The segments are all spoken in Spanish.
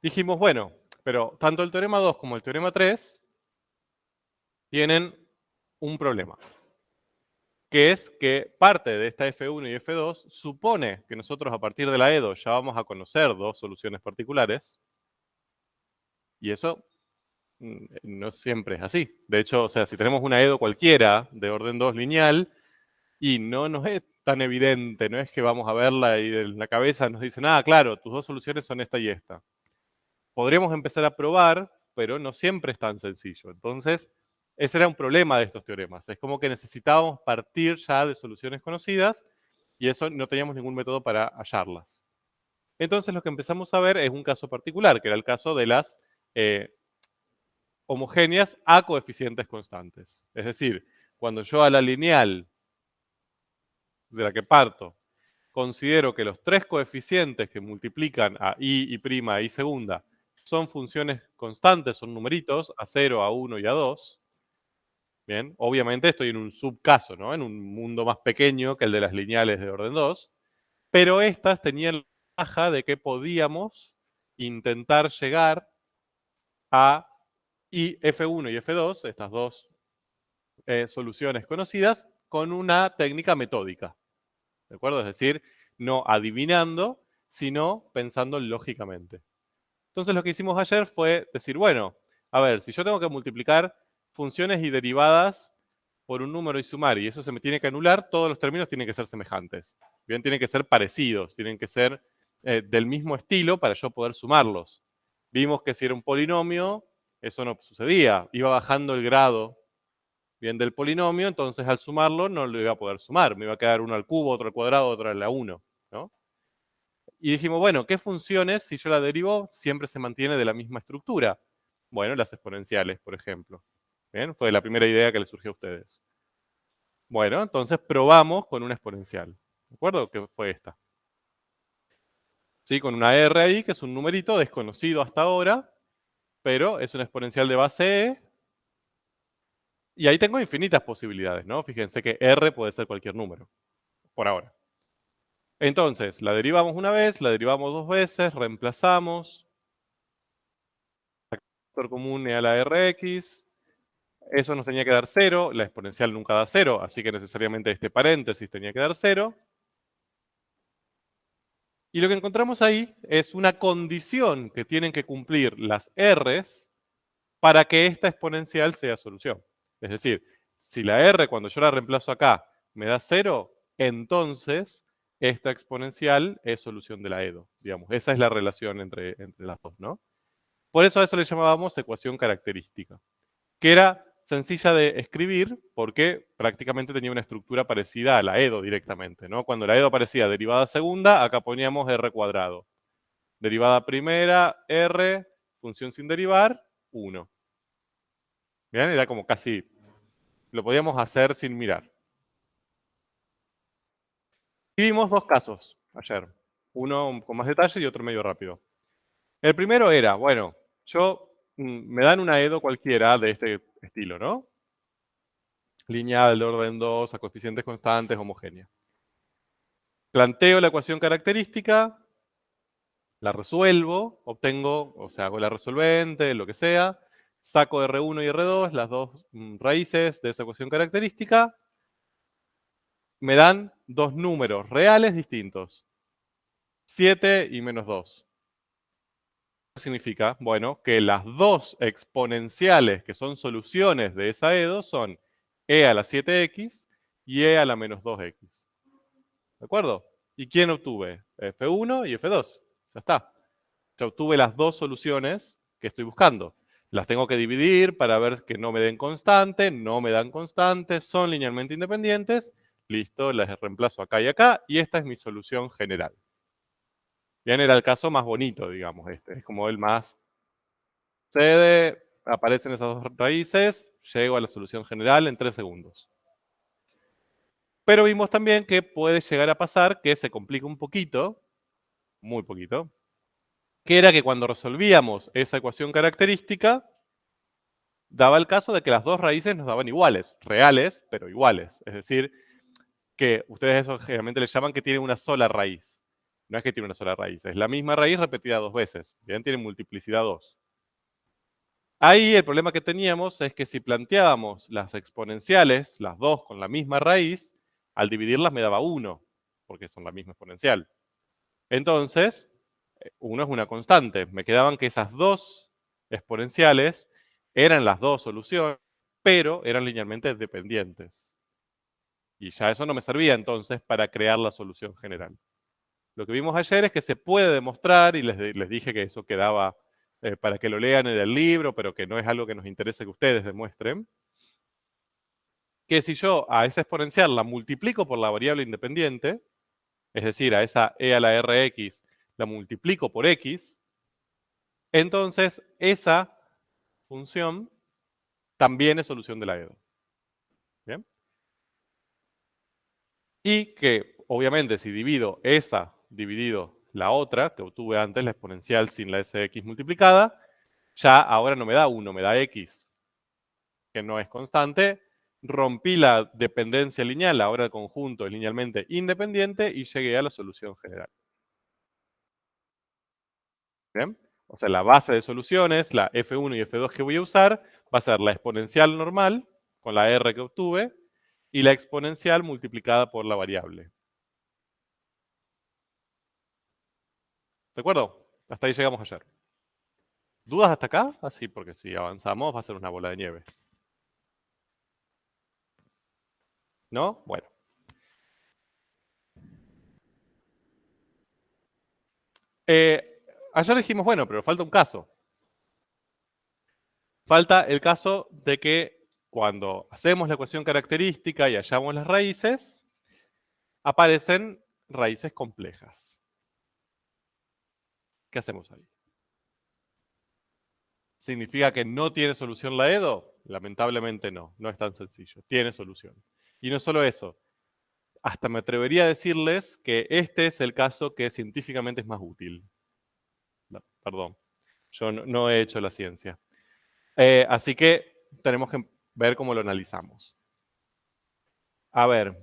dijimos, bueno, pero tanto el teorema 2 como el teorema 3 tienen un problema, que es que parte de esta F1 y F2 supone que nosotros a partir de la EDO ya vamos a conocer dos soluciones particulares, y eso no siempre es así. De hecho, o sea, si tenemos una EDO cualquiera de orden 2 lineal, y no nos es tan evidente, no es que vamos a verla y en la cabeza nos dicen, ah, claro, tus dos soluciones son esta y esta. Podríamos empezar a probar, pero no siempre es tan sencillo. Entonces, ese era un problema de estos teoremas. Es como que necesitábamos partir ya de soluciones conocidas y eso no teníamos ningún método para hallarlas. Entonces, lo que empezamos a ver es un caso particular, que era el caso de las homogéneas a coeficientes constantes. Es decir, cuando yo a la lineal de la que parto considero que los tres coeficientes que multiplican a i prima e i segunda son funciones constantes, son numeritos, a 0, a 1 y a 2. Bien, obviamente estoy en un subcaso, ¿no? En un mundo más pequeño que el de las lineales de orden 2, pero estas tenían la ventaja de que podíamos intentar llegar a F1 y F2, estas dos soluciones conocidas, con una técnica metódica. ¿De acuerdo? Es decir, no adivinando, sino pensando lógicamente. Entonces lo que hicimos ayer fue decir, bueno, a ver, si yo tengo que multiplicar funciones y derivadas por un número y sumar, y eso se me tiene que anular, todos los términos tienen que ser semejantes. Bien, tienen que ser parecidos, tienen que ser del mismo estilo para yo poder sumarlos. Vimos que si era un polinomio, eso no sucedía. Iba bajando el grado bien del polinomio, entonces al sumarlo no lo iba a poder sumar. Me iba a quedar uno al cubo, otro al cuadrado, otro a la 1, ¿no? Y dijimos, bueno, ¿qué funciones, si yo la derivo, siempre se mantiene de la misma estructura? Bueno, las exponenciales, por ejemplo. Bien, fue la primera idea que les surgió a ustedes. Bueno, entonces probamos con una exponencial. ¿De acuerdo? Que fue esta. ¿Sí? Con una R ahí, que es un numerito desconocido hasta ahora, pero es una exponencial de base E. Y ahí tengo infinitas posibilidades, ¿no? Fíjense que R puede ser cualquier número, por ahora. Entonces, la derivamos una vez, la derivamos dos veces, reemplazamos. Factor común a la Rx. Eso nos tenía que dar 0, la exponencial nunca da 0, así que necesariamente este paréntesis tenía que dar 0. Y lo que encontramos ahí es una condición que tienen que cumplir las R's para que esta exponencial sea solución. Es decir, si la R cuando yo la reemplazo acá me da 0, entonces esta exponencial es solución de la EDO. Digamos, esa es la relación entre las dos, ¿no? Por eso a eso le llamábamos ecuación característica, que era sencilla de escribir porque prácticamente tenía una estructura parecida a la EDO directamente, ¿no? Cuando la EDO aparecía derivada segunda, acá poníamos R cuadrado. Derivada primera, R, función sin derivar, 1. Bien, era como casi, lo podíamos hacer sin mirar. Y vimos dos casos ayer, uno con más detalle y otro medio rápido. El primero era, bueno, me dan una EDO cualquiera de este estilo, ¿no? Lineal de orden 2, a coeficientes constantes, homogénea. Planteo la ecuación característica, la resuelvo, obtengo, o sea, hago la resolvente, lo que sea, saco R1 y R2, las dos raíces de esa ecuación característica, me dan dos números reales distintos, 7 y menos 2. ¿Qué significa? Bueno, que las dos exponenciales que son soluciones de esa EDO son e a la 7x y e a la menos 2x. ¿De acuerdo? ¿Y quién obtuve? F1 y F2. Ya está. Ya obtuve las dos soluciones que estoy buscando. Las tengo que dividir para ver que no me den constante, no me dan constante, son linealmente independientes. Listo, las reemplazo acá y acá, y esta es mi solución general. Bien, era el caso más bonito, digamos, este. Es como el más... Sucede, aparecen esas dos raíces, llego a la solución general en 3 segundos. Pero vimos también que puede llegar a pasar que se complica un poquito, muy poquito, que era que cuando resolvíamos esa ecuación característica, daba el caso de que las dos raíces nos daban iguales, reales, pero iguales. Es decir, que ustedes eso generalmente le llaman que tiene una sola raíz. No es que tiene una sola raíz, es la misma raíz repetida 2 veces. Bien, tiene multiplicidad 2. Ahí el problema que teníamos es que si planteábamos las exponenciales, las dos con la misma raíz, al dividirlas me daba 1, porque son la misma exponencial. Entonces, 1 es una constante. Me quedaban que esas dos exponenciales eran las dos soluciones, pero eran linealmente dependientes. Y ya eso no me servía entonces para crear la solución general. Lo que vimos ayer es que se puede demostrar, y les dije que eso quedaba para que lo lean en el libro, pero que no es algo que nos interese que ustedes demuestren, que si yo a esa exponencial la multiplico por la variable independiente, es decir, a esa e a la rx la multiplico por x, entonces esa función también es solución de la EDO. ¿Bien? Y que, obviamente, si divido esa dividido la otra, que obtuve antes, la exponencial sin la sx multiplicada, ya ahora no me da 1, me da x, que no es constante. Rompí la dependencia lineal, ahora el conjunto es linealmente independiente y llegué a la solución general. ¿Bien? O sea, la base de soluciones, la F1 y F2 que voy a usar, va a ser la exponencial normal, con la R que obtuve, y la exponencial multiplicada por la variable. ¿De acuerdo? Hasta ahí llegamos ayer. ¿Dudas hasta acá? Así, porque si avanzamos va a ser una bola de nieve. ¿No? Bueno. Ayer dijimos, bueno, pero falta un caso. Falta el caso de que cuando hacemos la ecuación característica y hallamos las raíces, aparecen raíces complejas. ¿Qué hacemos ahí? ¿Significa que no tiene solución la EDO? Lamentablemente no, no es tan sencillo. Tiene solución. Y no solo eso, hasta me atrevería a decirles que este es el caso que científicamente es más útil. No, perdón, yo no he hecho la ciencia. Así que tenemos que ver cómo lo analizamos. A ver.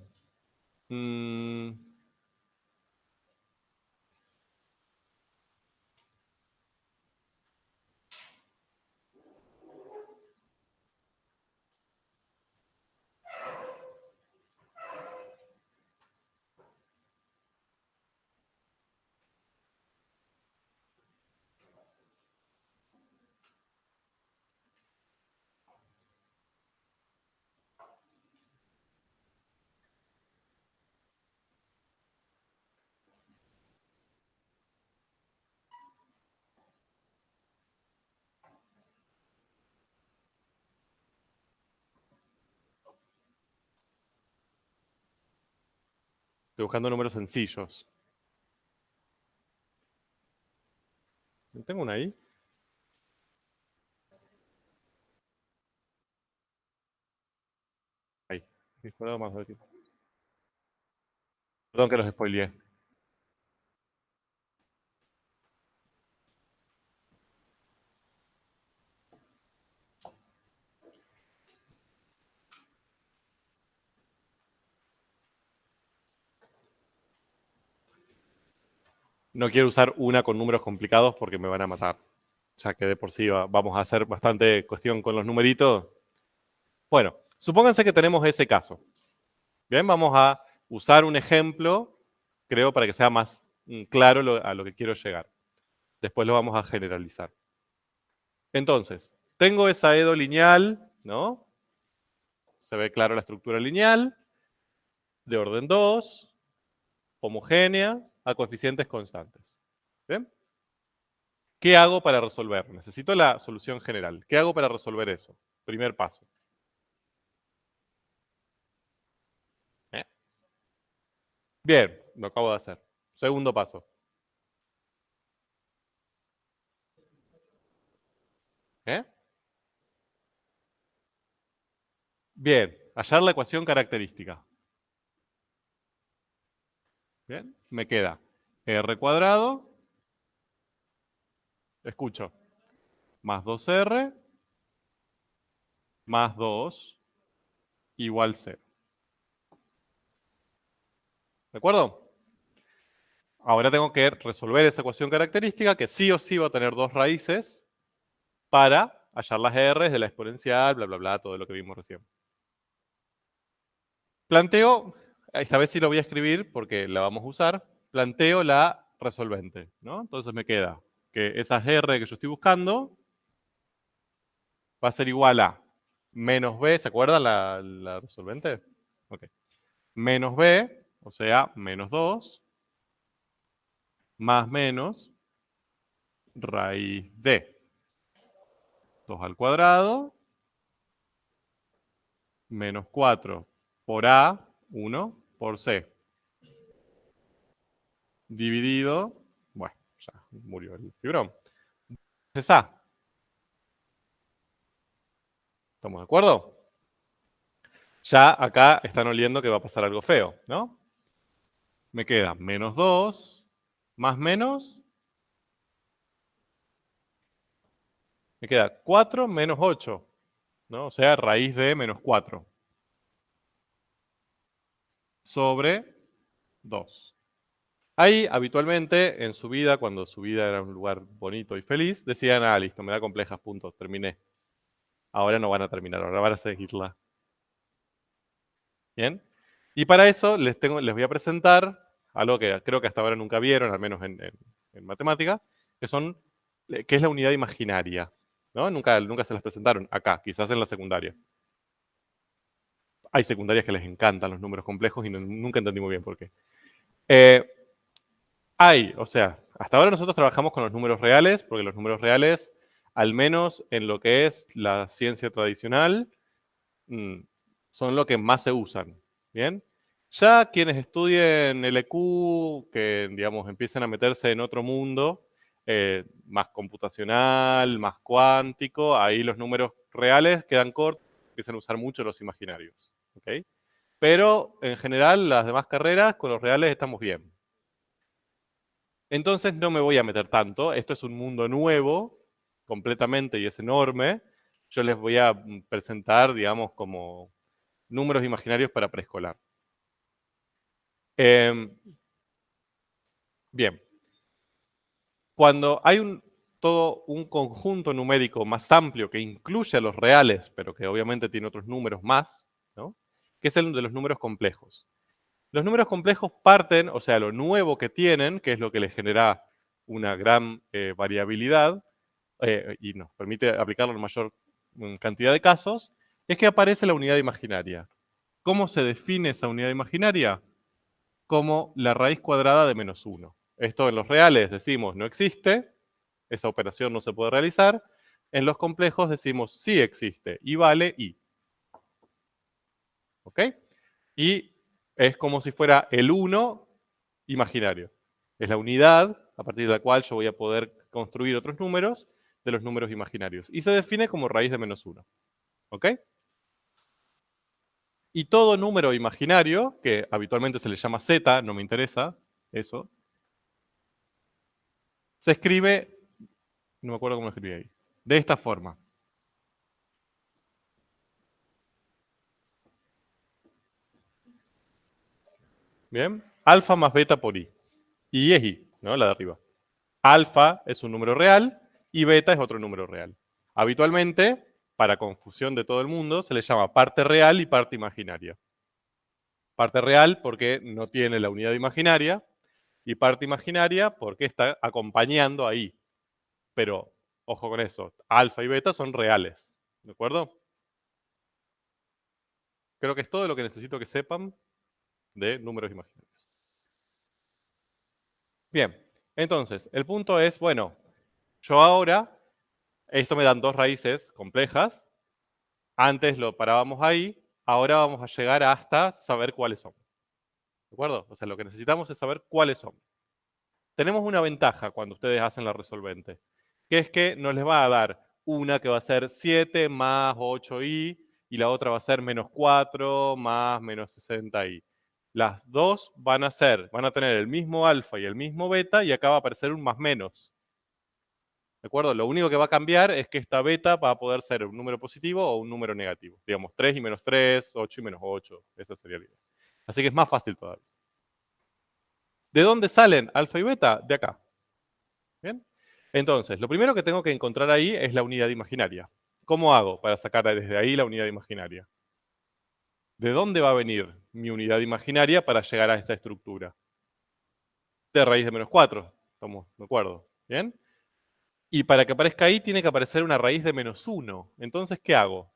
Estoy buscando números sencillos. ¿Tengo una ahí? Ahí. Perdón que los spoileé. No quiero usar una con números complicados porque me van a matar. Ya que de por sí vamos a hacer bastante cuestión con los numeritos. Bueno, supónganse que tenemos ese caso. Bien, vamos a usar un ejemplo, creo, para que sea más claro a lo que quiero llegar. Después lo vamos a generalizar. Entonces, tengo esa EDO lineal, ¿no? Se ve claro la estructura lineal, de orden 2, homogénea, a coeficientes constantes. ¿Bien? ¿Qué hago para resolver? Necesito la solución general. ¿Qué hago para resolver eso? Primer paso. ¿Eh? Bien, lo acabo de hacer. Segundo paso. ¿Eh? Bien, hallar la ecuación característica. Bien, me queda R cuadrado, escucho, más 2R más 2 igual 0. ¿De acuerdo? Ahora tengo que resolver esa ecuación característica que sí o sí va a tener dos raíces para hallar las R's de la exponencial, bla, bla, bla, todo lo que vimos recién. Planteo, esta vez sí lo voy a escribir porque la vamos a usar, planteo la resolvente, ¿no? Entonces me queda que esa R que yo estoy buscando va a ser igual a menos B, ¿se acuerdan la resolvente? Ok. Menos B, o sea, menos 2, más menos raíz de 2 al cuadrado, menos 4 por A, 1 por C, dividido, bueno, ya murió el fibrón. Es A. ¿Estamos de acuerdo? Ya acá están oliendo que va a pasar algo feo, ¿no? Me queda menos 2, más menos, me queda 4 menos 8, ¿no? O sea, raíz de menos 4 sobre 2. Ahí, habitualmente, en su vida, cuando su vida era un lugar bonito y feliz, decían, ah, listo, me da complejas, punto, terminé. Ahora no van a terminar, ahora van a seguirla. ¿Bien? Y para eso les voy a presentar algo que creo que hasta ahora nunca vieron, al menos en matemática, que es la unidad imaginaria. ¿No? Nunca se las presentaron acá, quizás en la secundaria. Hay secundarias que les encantan los números complejos y nunca entendí muy bien por qué. O sea, hasta ahora nosotros trabajamos con los números reales, porque los números reales, al menos en lo que es la ciencia tradicional, son lo que más se usan. ¿Bien? Ya quienes estudien el EQ, que digamos empiecen a meterse en otro mundo, más computacional, más cuántico, ahí los números reales quedan cortos, empiezan a usar mucho los imaginarios. ¿Okay? Pero en general las demás carreras con los reales estamos bien. Entonces no me voy a meter tanto, esto es un mundo nuevo, completamente, y es enorme. Yo les voy a presentar, digamos, como números imaginarios para preescolar. Bien. Cuando hay todo un conjunto numérico más amplio que incluye a los reales, pero que obviamente tiene otros números más, ¿no? Que es el de los números complejos. Los números complejos parten, o sea, lo nuevo que tienen, que es lo que les genera una gran variabilidad y nos permite aplicarlo en mayor cantidad de casos, es que aparece la unidad imaginaria. ¿Cómo se define esa unidad imaginaria? Como la raíz cuadrada de menos 1. Esto en los reales decimos no existe, esa operación no se puede realizar. En los complejos decimos sí existe y vale y. ¿Ok? Y es como si fuera el 1 imaginario. Es la unidad a partir de la cual yo voy a poder construir otros números de los números imaginarios. Y se define como raíz de menos 1. ¿Ok? Y todo número imaginario, que habitualmente se le llama z, no me interesa eso, se escribe, no me acuerdo cómo lo escribí ahí, de esta forma. ¿Bien? Alfa más beta por i. Y es i, ¿no? La de arriba. Alfa es un número real y beta es otro número real. Habitualmente, para confusión de todo el mundo, se le llama parte real y parte imaginaria. Parte real porque no tiene la unidad imaginaria y parte imaginaria porque está acompañando ahí. Pero, ojo con eso, alfa y beta son reales. ¿De acuerdo? Creo que es todo lo que necesito que sepan de números imaginarios. Bien, entonces, el punto es, bueno, yo ahora, esto me dan dos raíces complejas, antes lo parábamos ahí, ahora vamos a llegar hasta saber cuáles son. ¿De acuerdo? O sea, lo que necesitamos es saber cuáles son. Tenemos una ventaja cuando ustedes hacen la resolvente, que es que nos les va a dar una que va a ser 7 más 8i y la otra va a ser menos 4 más menos 60i. Las dos van a tener el mismo alfa y el mismo beta y acá va a aparecer un más menos. ¿De acuerdo? Lo único que va a cambiar es que esta beta va a poder ser un número positivo o un número negativo. Digamos, 3 y menos 3, 8 y menos 8. Esa sería la idea. Así que es más fácil todavía. ¿De dónde salen alfa y beta? De acá. ¿Bien? Entonces, lo primero que tengo que encontrar ahí es la unidad imaginaria. ¿Cómo hago para sacar desde ahí la unidad imaginaria? ¿De dónde va a venir mi unidad imaginaria para llegar a esta estructura? De raíz de menos 4. Estamos de acuerdo. ¿Bien? Y para que aparezca ahí tiene que aparecer una raíz de menos 1. Entonces, ¿qué hago?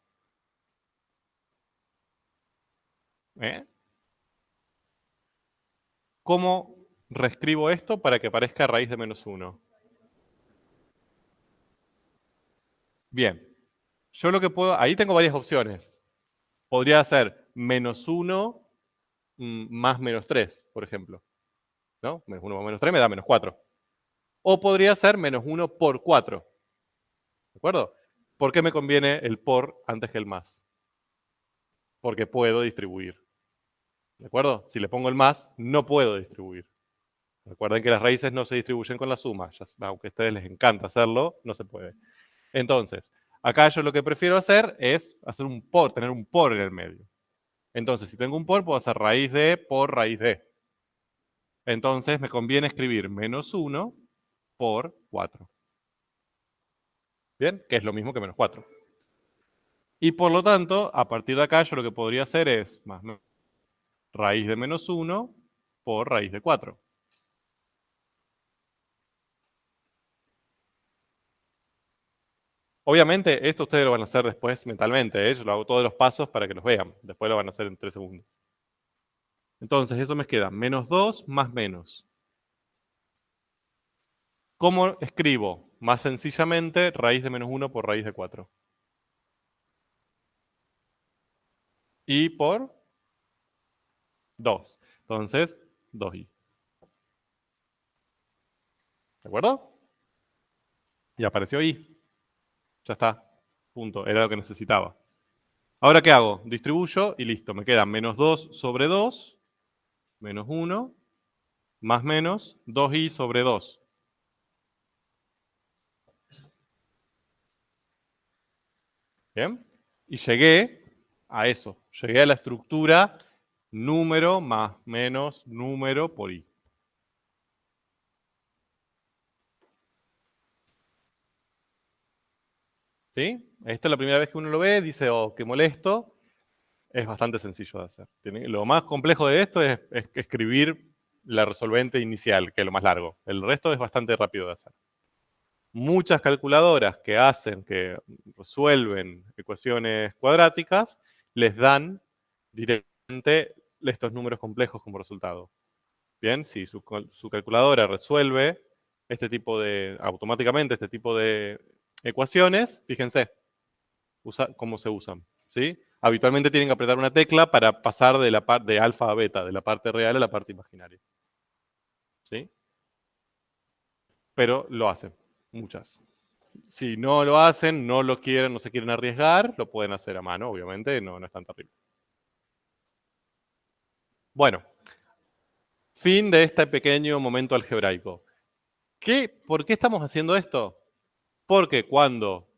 ¿Cómo reescribo esto para que aparezca raíz de menos 1? Bien. Yo lo que puedo... Ahí tengo varias opciones. Podría hacer menos 1 más menos 3, por ejemplo. ¿No? Menos 1 más menos 3 me da menos 4. O podría ser menos 1 por 4. ¿De acuerdo? ¿Por qué me conviene el por antes que el más? Porque puedo distribuir. ¿De acuerdo? Si le pongo el más, no puedo distribuir. Recuerden que las raíces no se distribuyen con la suma. Aunque a ustedes les encanta hacerlo, no se puede. Entonces, acá yo lo que prefiero hacer es hacer un por, tener un por en el medio. Entonces, si tengo un por, puedo hacer raíz de por raíz de. Entonces, me conviene escribir menos 1 por 4. ¿Bien? Que es lo mismo que menos 4. Y por lo tanto, a partir de acá, yo lo que podría hacer es más raíz de menos 1 por raíz de 4. Obviamente, esto ustedes lo van a hacer después mentalmente, ¿eh? Yo lo hago todos los pasos para que los vean. Después lo van a hacer en 3 segundos. Entonces, eso me queda menos 2 más menos. ¿Cómo escribo? Más sencillamente, raíz de menos 1 por raíz de 4. Y por 2. Entonces, 2i. ¿De acuerdo? Y apareció i. Ya está. Punto. Era lo que necesitaba. Ahora, ¿qué hago? Distribuyo y listo. Me queda menos 2 sobre 2, menos 1, más menos 2i sobre 2. ¿Bien? Y llegué a eso. Llegué a la estructura número más menos número por i. ¿Sí? Esta es la primera vez que uno lo ve, dice, oh, qué molesto. Es bastante sencillo de hacer. Lo más complejo de esto es escribir la resolvente inicial, que es lo más largo. El resto es bastante rápido de hacer. Muchas calculadoras que resuelven ecuaciones cuadráticas, les dan directamente estos números complejos como resultado. Bien, si su calculadora resuelve automáticamente este tipo de ecuaciones, fíjense cómo se usan, ¿sí? Habitualmente tienen que apretar una tecla para pasar de alfa a beta, de la parte real a la parte imaginaria. ¿Sí? Pero lo hacen, muchas. Si no lo hacen, no lo quieren, no se quieren arriesgar, lo pueden hacer a mano, obviamente, no es tan terrible. Bueno, fin de este pequeño momento algebraico. ¿Por qué estamos haciendo esto? Porque cuando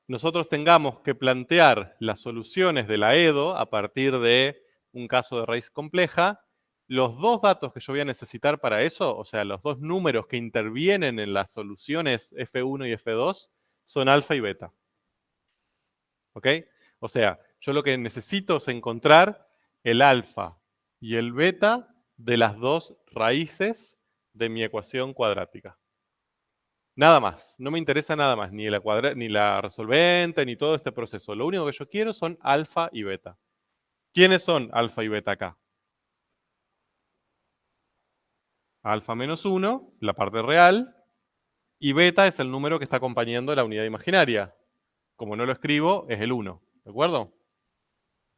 nosotros tengamos que plantear las soluciones de la EDO a partir de un caso de raíz compleja, los dos datos que yo voy a necesitar para eso, o sea, los dos números que intervienen en las soluciones F1 y F2, son alfa y beta. ¿Ok? O sea, yo lo que necesito es encontrar el alfa y el beta de las dos raíces de mi ecuación cuadrática. Nada más, no me interesa nada más, ni la resolvente, ni todo este proceso. Lo único que yo quiero son alfa y beta. ¿Quiénes son alfa y beta acá? Alfa menos 1, la parte real, y beta es el número que está acompañando la unidad imaginaria. Como no lo escribo, es el 1, ¿de acuerdo?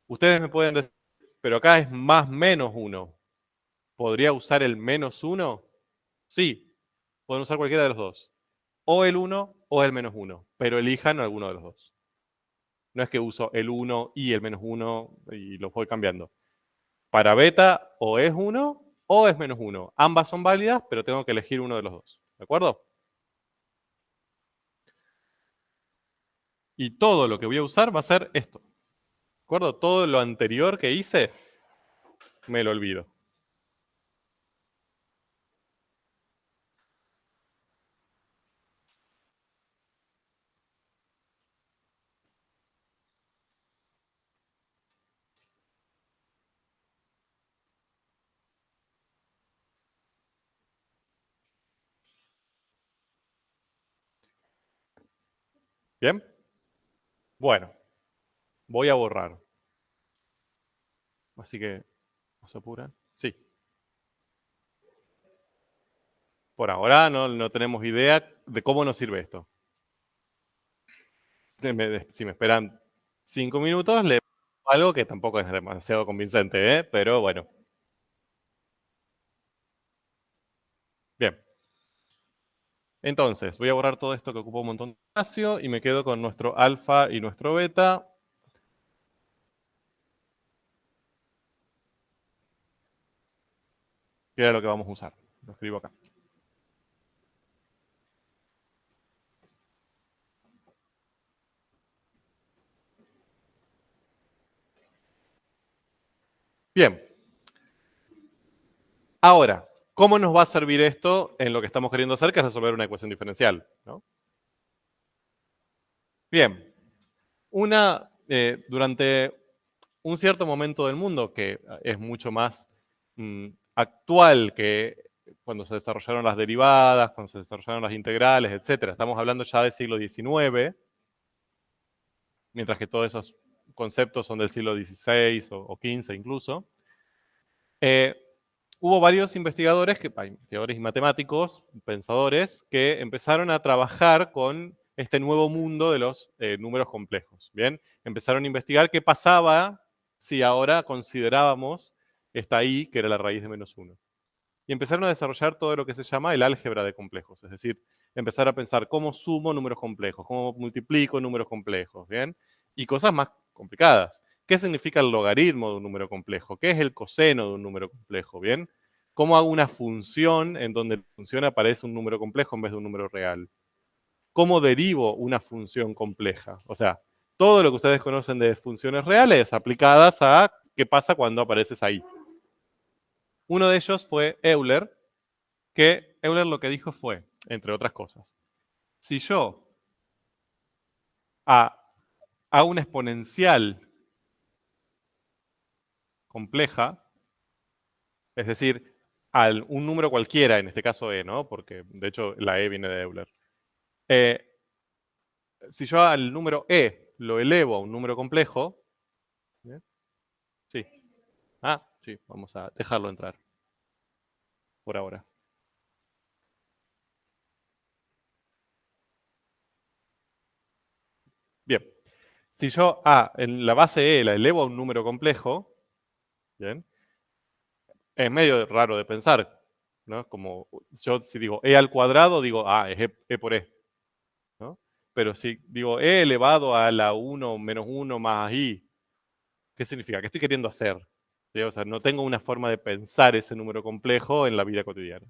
Ustedes me pueden decir, pero acá es más menos 1. ¿Podría usar el menos 1? Sí, pueden usar cualquiera de los dos. O el 1 o el menos 1, pero elijan alguno de los dos. No es que uso el 1 y el menos 1 y los voy cambiando. Para beta o es 1 o es menos 1. Ambas son válidas, pero tengo que elegir uno de los dos. ¿De acuerdo? Y todo lo que voy a usar va a ser esto. ¿De acuerdo? Todo lo anterior que hice, me lo olvido. ¿Bien? Bueno, voy a borrar. Así que, ¿no se apuran? Sí. Por ahora no tenemos idea de cómo nos sirve esto. Si me esperan 5 minutos, le algo que tampoco es demasiado convincente, ¿eh? Pero bueno. Bien. Entonces, voy a borrar todo esto que ocupa un montón de espacio y me quedo con nuestro alfa y nuestro beta. Que era lo que vamos a usar. Lo escribo acá. Bien. Ahora, ¿cómo nos va a servir esto en lo que estamos queriendo hacer, que es resolver una ecuación diferencial? ¿No? Bien. Durante un cierto momento del mundo que es mucho más actual que cuando se desarrollaron las derivadas, cuando se desarrollaron las integrales, etcétera. Estamos hablando ya del siglo XIX, mientras que todos esos conceptos son del siglo XVI o XV incluso. Hubo varios investigadores, investigadores y matemáticos, pensadores, que empezaron a trabajar con este nuevo mundo de los números complejos. Bien, empezaron a investigar qué pasaba si ahora considerábamos esta i, que era la raíz de -1. Y empezaron a desarrollar todo lo que se llama el álgebra de complejos, es decir, empezar a pensar cómo sumo números complejos, cómo multiplico números complejos, ¿bien? Y cosas más complicadas. ¿Qué significa el logaritmo de un número complejo? ¿Qué es el coseno de un número complejo? ¿Bien? ¿Cómo hago una función en donde la función aparece un número complejo en vez de un número real? ¿Cómo derivo una función compleja? O sea, todo lo que ustedes conocen de funciones reales aplicadas a qué pasa cuando apareces ahí. Uno de ellos fue Euler, que Euler lo que dijo fue, entre otras cosas, si yo hago una exponencial compleja, es decir, un número cualquiera, en este caso e, ¿no? Porque de hecho la e viene de Euler. Si yo al número e lo elevo a un número complejo, ¿bien? Sí. Sí, vamos a dejarlo entrar por ahora. Bien. Si yo en la base e la elevo a un número complejo, ¿bien? Es medio raro de pensar, ¿no? Como yo si digo e al cuadrado, digo, es e por e, ¿no? Pero si digo e elevado a la 1 menos 1 más i, ¿qué significa? ¿Qué estoy queriendo hacer? ¿Sí? O sea, no tengo una forma de pensar ese número complejo en la vida cotidiana.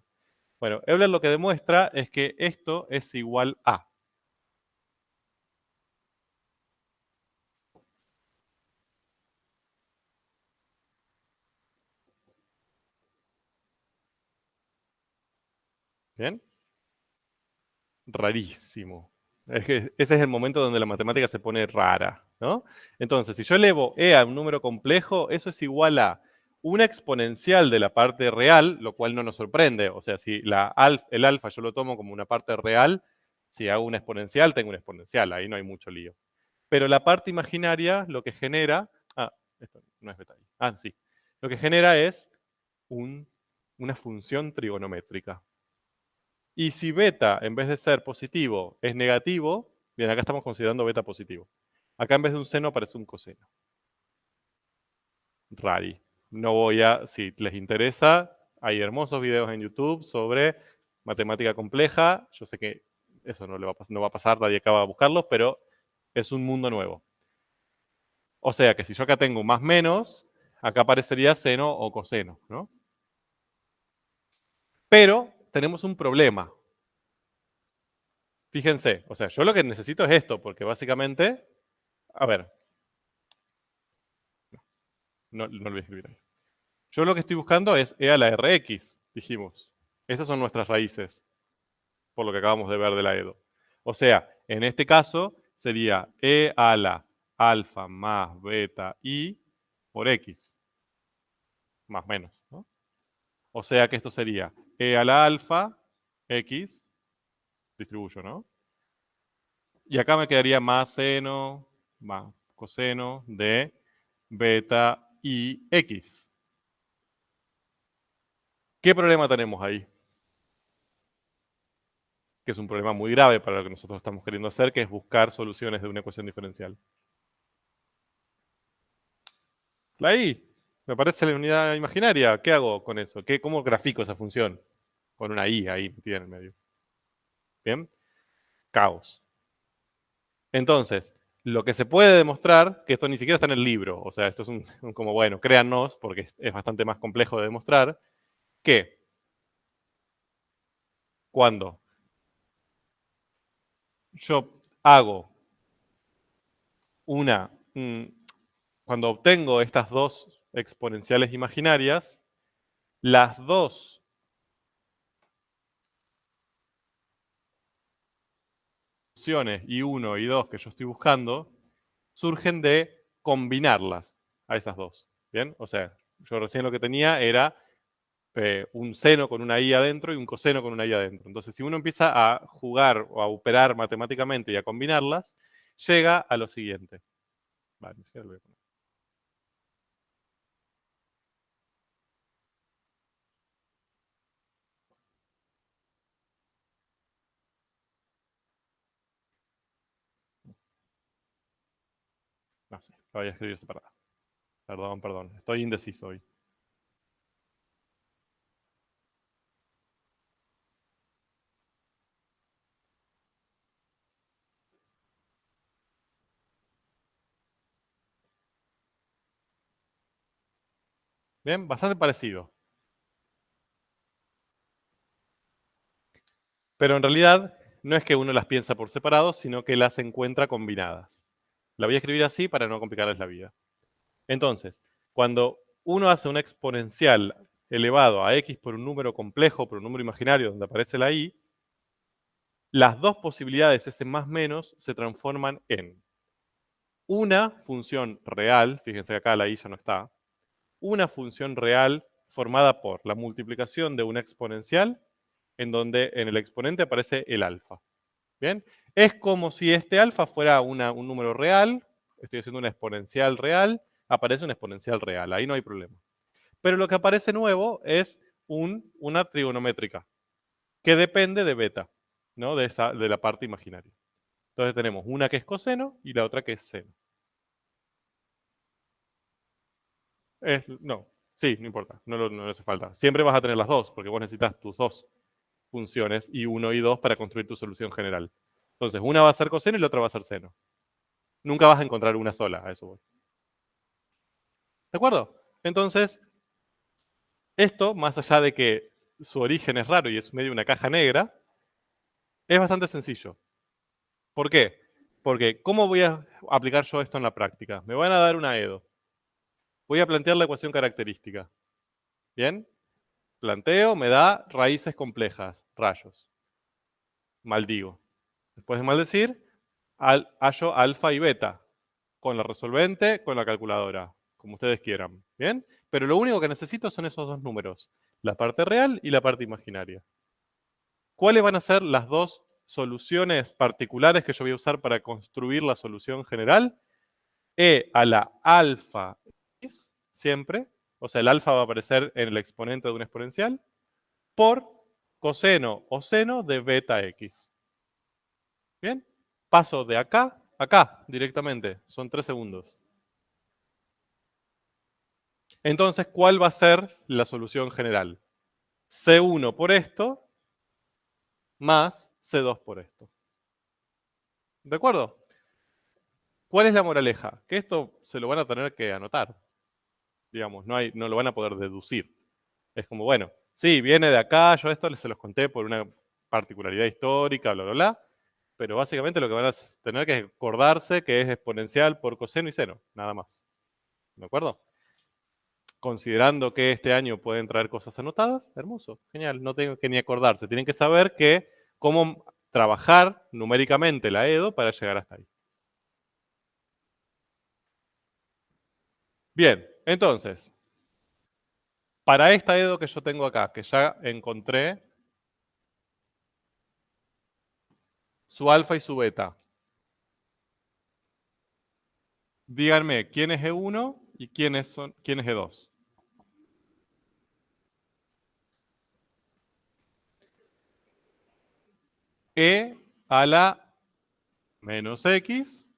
Bueno, Euler lo que demuestra es que esto es igual a. ¿Bien? Rarísimo. Es que ese es el momento donde la matemática se pone rara, ¿no? Entonces, si yo elevo e a un número complejo, eso es igual a una exponencial de la parte real, lo cual no nos sorprende. O sea, si el alfa yo lo tomo como una parte real, si hago una exponencial, tengo una exponencial, ahí no hay mucho lío. Pero la parte imaginaria lo que genera, esto no es beta i, sí, lo que genera es una función trigonométrica. Y si beta, en vez de ser positivo, es negativo, bien, acá estamos considerando beta positivo. Acá en vez de un seno aparece un coseno. Rari. No voy a, si les interesa, hay hermosos videos en YouTube sobre matemática compleja. Yo sé que eso no va a pasar, nadie acaba de buscarlos, pero es un mundo nuevo. O sea que si yo acá tengo más menos, acá aparecería seno o coseno, ¿no? Pero tenemos un problema. Fíjense, o sea, yo lo que necesito es esto, porque básicamente, a ver, no lo voy a escribir ahí. Yo lo que estoy buscando es e a la rx, dijimos. Esas son nuestras raíces, por lo que acabamos de ver de la EDO. O sea, en este caso sería e a la alfa más beta i por x, más o menos, ¿no? O sea que esto sería e a la alfa x, distribuyo, ¿no? Y acá me quedaría más seno, más coseno de beta y x. ¿Qué problema tenemos ahí? Que es un problema muy grave para lo que nosotros estamos queriendo hacer, que es buscar soluciones de una ecuación diferencial. La y, me parece la unidad imaginaria. ¿Qué hago con eso? ¿Cómo grafico esa función? Con una y ahí metida en el medio. ¿Bien? Caos. Entonces, lo que se puede demostrar, que esto ni siquiera está en el libro, o sea, esto es como, bueno, créannos, porque es bastante más complejo de demostrar, que cuando yo hago cuando obtengo estas dos exponenciales imaginarias, las dos funciones y1 y 2 que yo estoy buscando surgen de combinarlas a esas dos. ¿Bien? O sea, yo recién lo que tenía era un seno con una i adentro y un coseno con una i adentro. Entonces, si uno empieza a jugar o a operar matemáticamente y a combinarlas, llega a lo siguiente. Vale, ni siquiera lo voy a poner. No sé, lo voy a escribir separada. Perdón, perdón. Estoy indeciso hoy. Bien, bastante parecido. Pero en realidad no es que uno las piensa por separado, sino que las encuentra combinadas. La voy a escribir así para no complicarles la vida. Entonces, cuando uno hace una exponencial elevado a x por un número complejo, por un número imaginario donde aparece la y, las dos posibilidades, ese más menos, se transforman en una función real, fíjense que acá la y ya no está, una función real formada por la multiplicación de una exponencial en donde en el exponente aparece el alfa. ¿Bien? Es como si este alfa fuera un número real, estoy haciendo una exponencial real, aparece una exponencial real, ahí no hay problema. Pero lo que aparece nuevo es una trigonométrica, que depende de beta, ¿no? De la parte imaginaria. Entonces tenemos una que es coseno y la otra que es seno. No, sí, no importa, no hace falta. Siempre vas a tener las dos, porque vos necesitas tus dos funciones, y1 y 2, para construir tu solución general. Entonces, una va a ser coseno y la otra va a ser seno. Nunca vas a encontrar una sola, a eso voy. ¿De acuerdo? Entonces, esto, más allá de que su origen es raro y es medio una caja negra, es bastante sencillo. ¿Por qué? Porque, ¿cómo voy a aplicar yo esto en la práctica? Me van a dar una EDO. Voy a plantear la ecuación característica. ¿Bien? Planteo, me da raíces complejas, rayos. Maldigo. Después de maldecir, hallo alfa y beta. Con la resolvente, con la calculadora. Como ustedes quieran. ¿Bien? Pero lo único que necesito son esos dos números. La parte real y la parte imaginaria. ¿Cuáles van a ser las dos soluciones particulares que yo voy a usar para construir la solución general? E a la alfa x, siempre. O sea, el alfa va a aparecer en el exponente de una exponencial. Por coseno o seno de beta x. ¿Bien? Paso de acá a acá directamente. Son 3 segundos. Entonces, ¿cuál va a ser la solución general? C1 por esto más C2 por esto. ¿De acuerdo? ¿Cuál es la moraleja? Que esto se lo van a tener que anotar. Digamos, no lo van a poder deducir. Es como, bueno, sí, viene de acá, yo esto se los conté por una particularidad histórica, bla, bla, bla, pero básicamente lo que van a tener que acordarse que es exponencial por coseno y seno, nada más. ¿De acuerdo? Considerando que este año pueden traer cosas anotadas, hermoso, genial, no tengo que ni acordarse, tienen que saber cómo trabajar numéricamente la EDO para llegar hasta ahí. Bien, entonces, para esta EDO que yo tengo acá, que ya encontré su alfa y su beta, Díganme quién es E1 y quién es E2. E a la menos X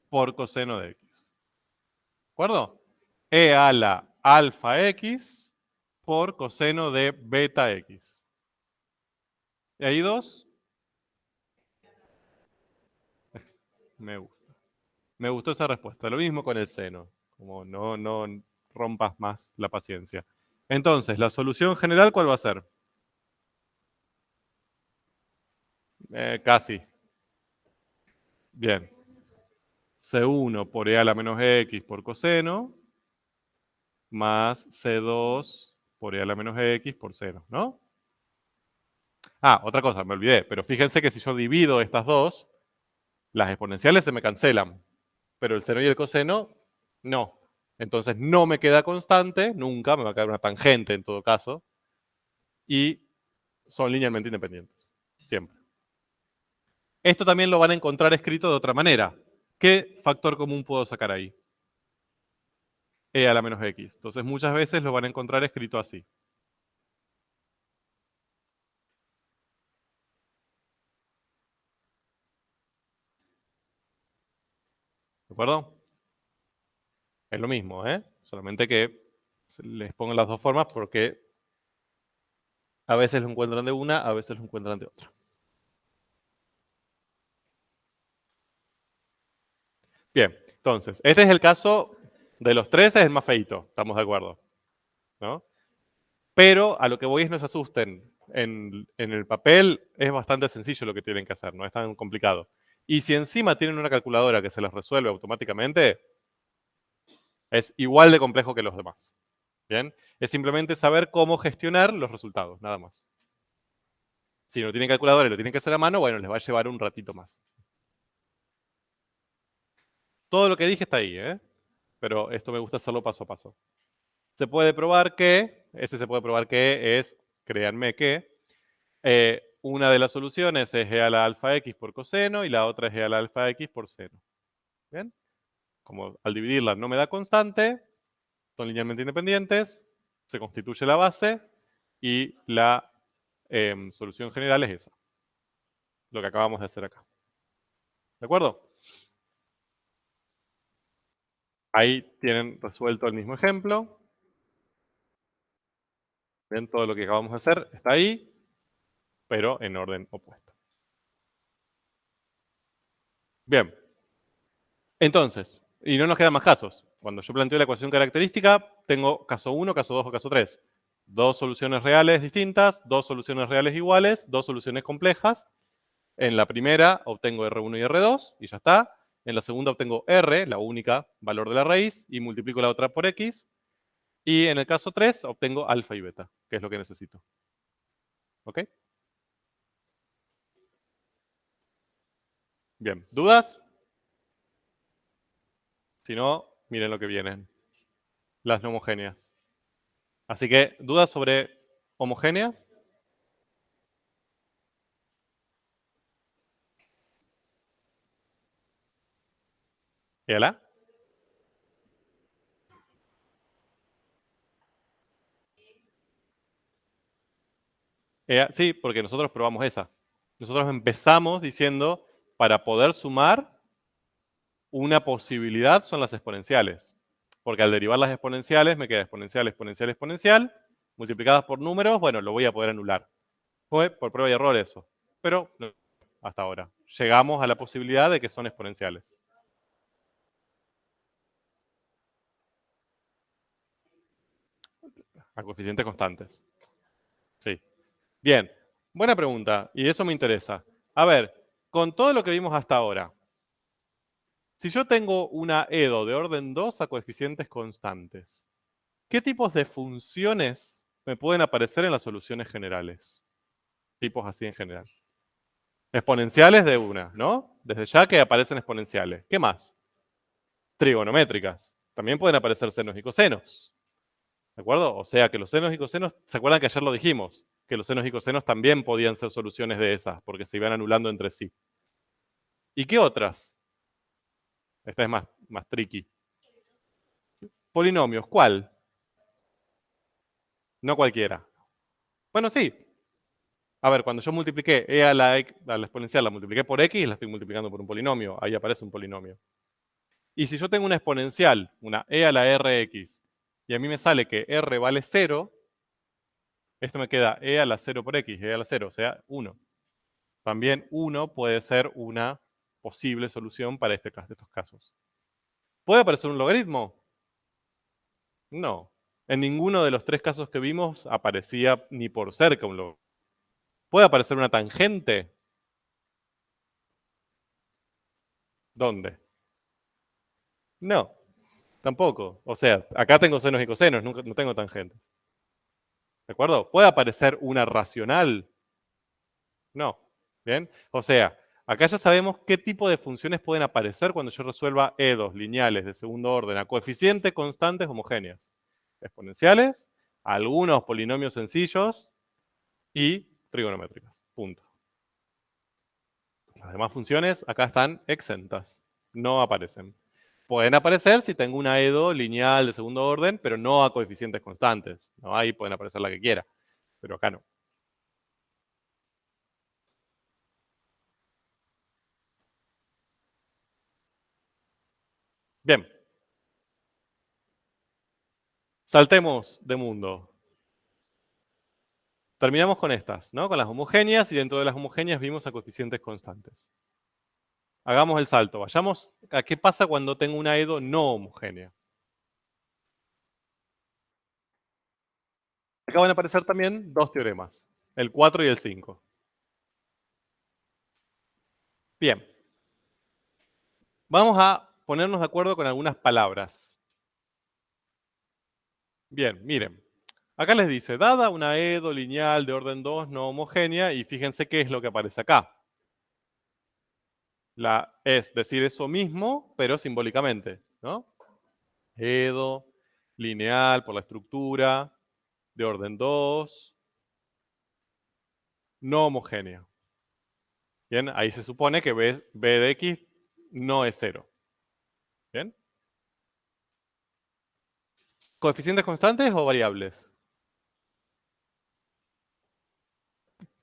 por coseno de X. ¿De acuerdo? E a la alfa X por coseno de beta X. ¿Y ahí dos? Me gusta. Me gustó esa respuesta. Lo mismo con el seno. Como no rompas más la paciencia. Entonces, la solución general, ¿cuál va a ser? Casi. Bien. C1 por E a la menos X por coseno, más C2 por E a la menos X por seno, ¿no? Ah, otra cosa, me olvidé, pero fíjense que si yo divido estas dos, las exponenciales se me cancelan, pero el seno y el coseno, no. Entonces no me queda constante, nunca, me va a quedar una tangente en todo caso, y son linealmente independientes, siempre. Esto también lo van a encontrar escrito de otra manera. ¿Qué factor común puedo sacar ahí? E a la menos X. Entonces muchas veces lo van a encontrar escrito así. ¿De acuerdo? Es lo mismo, ¿eh? Solamente que les pongo las dos formas porque a veces lo encuentran de una, a veces lo encuentran de otra. Bien, entonces, este es el caso de los tres, es el más feito, estamos de acuerdo, ¿no? Pero a lo que voy es no se asusten. En el papel es bastante sencillo lo que tienen que hacer, no es tan complicado. Y si encima tienen una calculadora que se les resuelve automáticamente, es igual de complejo que los demás. ¿Bien? Es simplemente saber cómo gestionar los resultados, nada más. Si no tienen calculadora y lo tienen que hacer a mano, bueno, les va a llevar un ratito más. Todo lo que dije está ahí, ¿eh? Pero esto me gusta hacerlo paso a paso. Se puede probar que, créanme que, una de las soluciones es e a la alfa x por coseno y la otra es e a la alfa x por seno. ¿Bien? Como al dividirla no me da constante, son linealmente independientes, se constituye la base y la solución general es esa. Lo que acabamos de hacer acá. ¿De acuerdo? Ahí tienen resuelto el mismo ejemplo. Ven, todo lo que acabamos de hacer está ahí, pero en orden opuesto. Bien. Entonces, y no nos quedan más casos. Cuando yo planteo la ecuación característica, tengo caso 1, caso 2 o caso 3. Dos soluciones reales distintas, dos soluciones reales iguales, dos soluciones complejas. En la primera obtengo R1 y R2 y ya está. En la segunda obtengo R, la única valor de la raíz, y multiplico la otra por X. Y en el caso 3 obtengo alfa y beta, que es lo que necesito. ¿Ok? Bien. ¿Dudas? Si no, miren lo que vienen. Las no homogéneas. Así que, ¿dudas sobre homogéneas? ¿Yala? Sí, porque nosotros probamos esa. Nosotros empezamos diciendo, para poder sumar, una posibilidad son las exponenciales. Porque al derivar las exponenciales, me queda exponencial, exponencial, exponencial, multiplicadas por números, bueno, lo voy a poder anular. Fue por prueba y error eso. Pero no, hasta ahora. Llegamos a la posibilidad de que son exponenciales. A coeficientes constantes. Sí. Bien. Buena pregunta. Y eso me interesa. A ver, con todo lo que vimos hasta ahora, si yo tengo una EDO de orden 2 a coeficientes constantes, ¿qué tipos de funciones me pueden aparecer en las soluciones generales? Tipos así en general. Exponenciales de una, ¿no? Desde ya que aparecen exponenciales. ¿Qué más? Trigonométricas. También pueden aparecer senos y cosenos. ¿De acuerdo? O sea que los senos y cosenos, ¿se acuerdan que ayer lo dijimos? Que los senos y cosenos también podían ser soluciones de esas, porque se iban anulando entre sí. ¿Y qué otras? Esta es más tricky. Polinomios, ¿cuál? No cualquiera. Bueno, sí. A ver, cuando yo multipliqué e a la exponencial, la multipliqué por x, la estoy multiplicando por un polinomio. Ahí aparece un polinomio. Y si yo tengo una exponencial, una e a la rx, y a mí me sale que r vale 0, esto me queda e a la 0 por x, e a la 0, o sea, 1. También 1 puede ser una posible solución para estos casos. ¿Puede aparecer un logaritmo? No. En ninguno de los tres casos que vimos aparecía ni por cerca un logaritmo. ¿Puede aparecer una tangente? ¿Dónde? No, tampoco. O sea, acá tengo senos y cosenos, no tengo tangentes. ¿De acuerdo? ¿Puede aparecer una racional? No. ¿Bien? O sea, acá ya sabemos qué tipo de funciones pueden aparecer cuando yo resuelva E2 lineales de segundo orden a coeficientes constantes homogéneas. Exponenciales, algunos polinomios sencillos y trigonométricas. Punto. Las demás funciones acá están exentas. No aparecen. Pueden aparecer si tengo una EDO lineal de segundo orden, pero no a coeficientes constantes. ¿No? Ahí pueden aparecer la que quiera, pero acá no. Bien. Saltemos de mundo. Terminamos con estas, ¿no? Con las homogéneas, y dentro de las homogéneas vimos a coeficientes constantes. Hagamos el salto. Vayamos a qué pasa cuando tengo una EDO no homogénea. Acá van a aparecer también dos teoremas, el 4 y el 5. Bien. Vamos a ponernos de acuerdo con algunas palabras. Bien, miren. Acá les dice, dada una EDO lineal de orden 2 no homogénea, y fíjense qué es lo que aparece acá. Es decir eso mismo, pero simbólicamente, ¿no? EDO lineal por la estructura de orden 2 no homogénea. Bien, ahí se supone que B de X no es 0. Bien. ¿Coeficientes constantes o variables?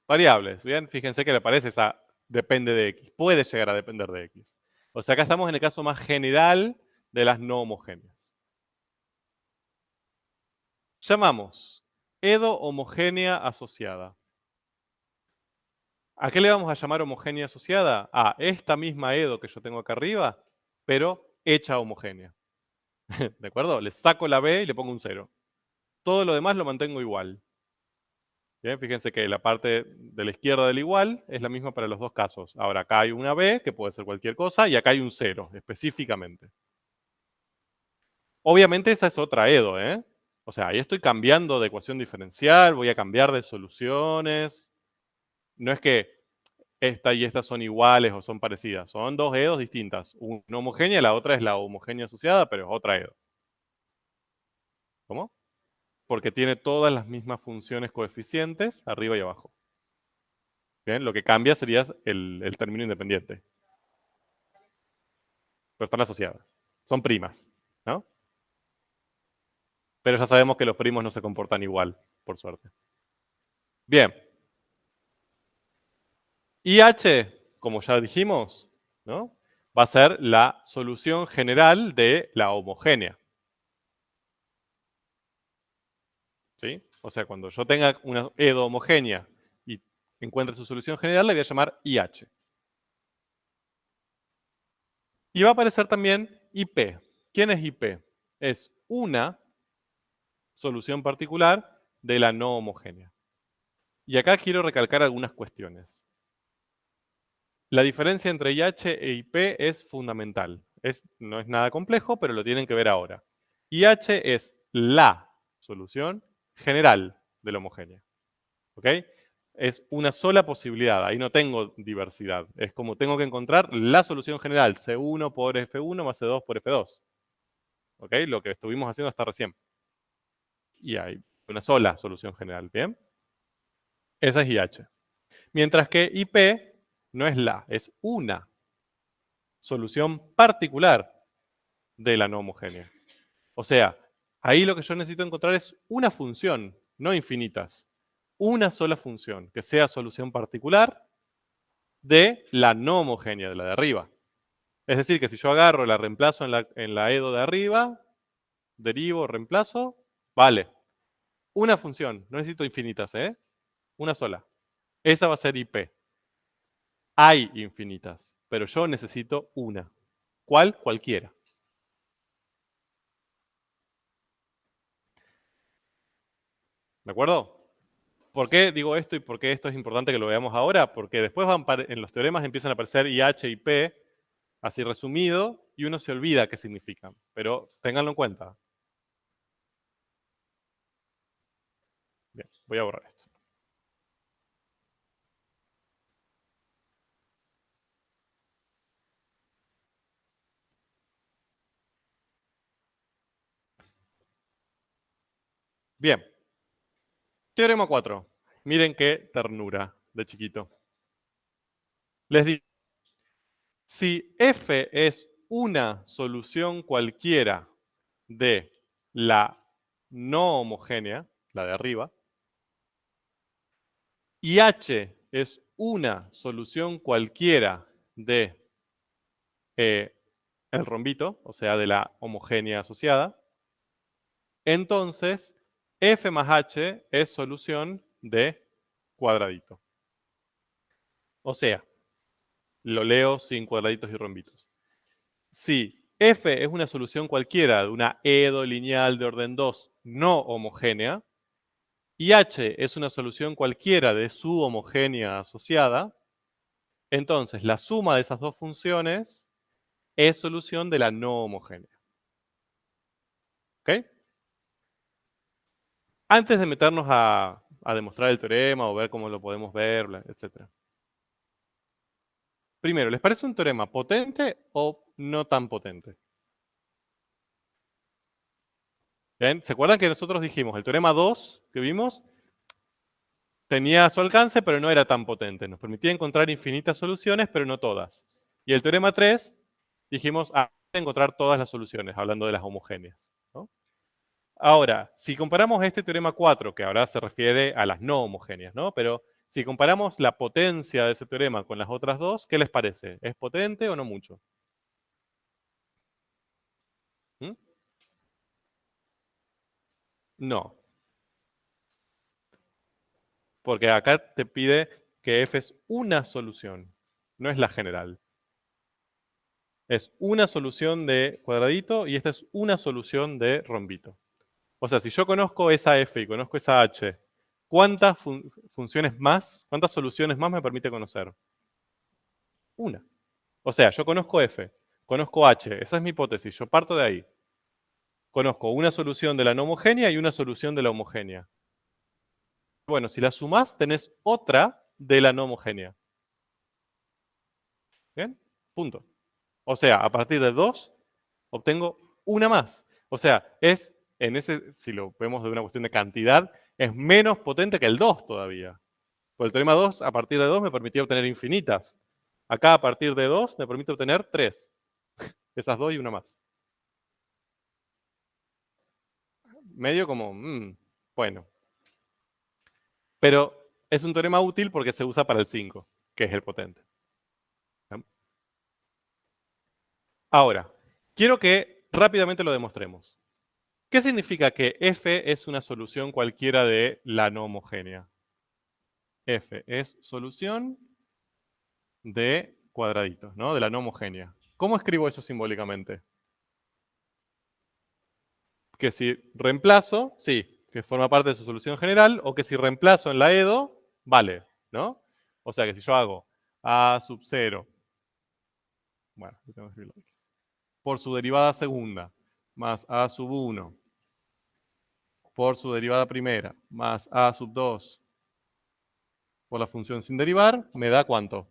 Variables, bien, fíjense que le aparece esa depende de X, puede llegar a depender de X. O sea, acá estamos en el caso más general de las no homogéneas. Llamamos EDO homogénea asociada. ¿A qué le vamos a llamar homogénea asociada? A esta misma EDO que yo tengo acá arriba, pero hecha homogénea. ¿De acuerdo? Le saco la B y le pongo un 0. Todo lo demás lo mantengo igual. Bien, fíjense que la parte de la izquierda del igual es la misma para los dos casos. Ahora acá hay una B, que puede ser cualquier cosa, y acá hay un 0, específicamente. Obviamente esa es otra EDO, ¿eh? O sea, ahí estoy cambiando de ecuación diferencial, voy a cambiar de soluciones. No es que esta y esta son iguales o son parecidas. Son dos EDOs distintas. Una homogénea, la otra es la homogénea asociada, pero es otra EDO. ¿Cómo? Porque tiene todas las mismas funciones coeficientes, arriba y abajo. Bien, lo que cambia sería el término independiente. Pero están asociadas. Son primas, ¿no? Pero ya sabemos que los primos no se comportan igual, por suerte. Bien. IH, como ya dijimos, ¿no? Va a ser la solución general de la homogénea. ¿Sí? O sea, cuando yo tenga una EDO homogénea y encuentre su solución general, le voy a llamar IH. Y va a aparecer también IP. ¿Quién es IP? Es una solución particular de la no homogénea. Y acá quiero recalcar algunas cuestiones. La diferencia entre IH e IP es fundamental. No es nada complejo, pero lo tienen que ver ahora. IH es la solución general de la homogénea. ¿Ok? Es una sola posibilidad, ahí no tengo diversidad. Es como tengo que encontrar la solución general, C1 por F1 más C2 por F2. ¿Ok? Lo que estuvimos haciendo hasta recién. Y hay una sola solución general, ¿bien? Esa es IH. Mientras que IP no es la, es una solución particular de la no homogénea. O sea, ahí lo que yo necesito encontrar es una función, no infinitas. Una sola función, que sea solución particular de la no homogénea, de la de arriba. Es decir, que si yo agarro, la reemplazo en la EDO de arriba, derivo, reemplazo, vale. Una función, no necesito infinitas, ¿eh? Una sola. Esa va a ser IP. Hay infinitas, pero yo necesito una. ¿Cuál? Cualquiera. ¿De acuerdo? ¿Por qué digo esto y por qué esto es importante que lo veamos ahora? Porque después en los teoremas empiezan a aparecer IH y P, así resumido, y uno se olvida qué significan. Pero ténganlo en cuenta. Bien, voy a borrar esto. Bien. Teorema 4. Miren qué ternura de chiquito. Les digo, si F es una solución cualquiera de la no homogénea, la de arriba, y H es una solución cualquiera de el rombito, o sea, de la homogénea asociada, entonces F más H es solución de cuadradito. O sea, lo leo sin cuadraditos y rombitos. Si F es una solución cualquiera de una EDO lineal de orden 2 no homogénea, y H es una solución cualquiera de su homogénea asociada, entonces la suma de esas dos funciones es solución de la no homogénea. ¿Ok? Antes de meternos a demostrar el teorema o ver cómo lo podemos ver, etc. Primero, ¿les parece un teorema potente o no tan potente? ¿Bien? ¿Se acuerdan que nosotros dijimos, el teorema 2 que vimos tenía su alcance, pero no era tan potente? Nos permitía encontrar infinitas soluciones, pero no todas. Y el teorema 3 dijimos, encontrar todas las soluciones, hablando de las homogéneas, ¿no? Ahora, si comparamos este teorema 4, que ahora se refiere a las no homogéneas, ¿no? Pero si comparamos la potencia de ese teorema con las otras dos, ¿qué les parece? ¿Es potente o no mucho? ¿Mm? No, porque acá te pide que F es una solución, no es la general. Es una solución de cuadradito y esta es una solución de rombito. O sea, si yo conozco esa F y conozco esa H, ¿cuántas funciones más, cuántas soluciones más me permite conocer? Una. O sea, yo conozco F, conozco H, esa es mi hipótesis, yo parto de ahí. Conozco una solución de la no homogénea y una solución de la homogénea. Bueno, si la sumás, tenés otra de la no homogénea. ¿Bien? Punto. O sea, a partir de 2, obtengo una más. O sea, si lo vemos de una cuestión de cantidad, es menos potente que el 2 todavía. Por el teorema 2, a partir de 2 me permitía obtener infinitas. Acá, a partir de 2, me permite obtener 3. Esas dos y una más. Medio como, bueno. Pero es un teorema útil porque se usa para el 5, que es el potente. Ahora, quiero que rápidamente lo demostremos. ¿Qué significa que F es una solución cualquiera de la no homogénea? F es solución de cuadraditos, ¿no? De la no homogénea. ¿Cómo escribo eso simbólicamente? Que si reemplazo, sí, que forma parte de su solución general, o que si reemplazo en la EDO, vale, ¿no? O sea que si yo hago A sub 0, bueno, tengo que escribirlo aquí, por su derivada segunda, más A sub 1, por su derivada primera, más A sub 2, por la función sin derivar, me da ¿cuánto?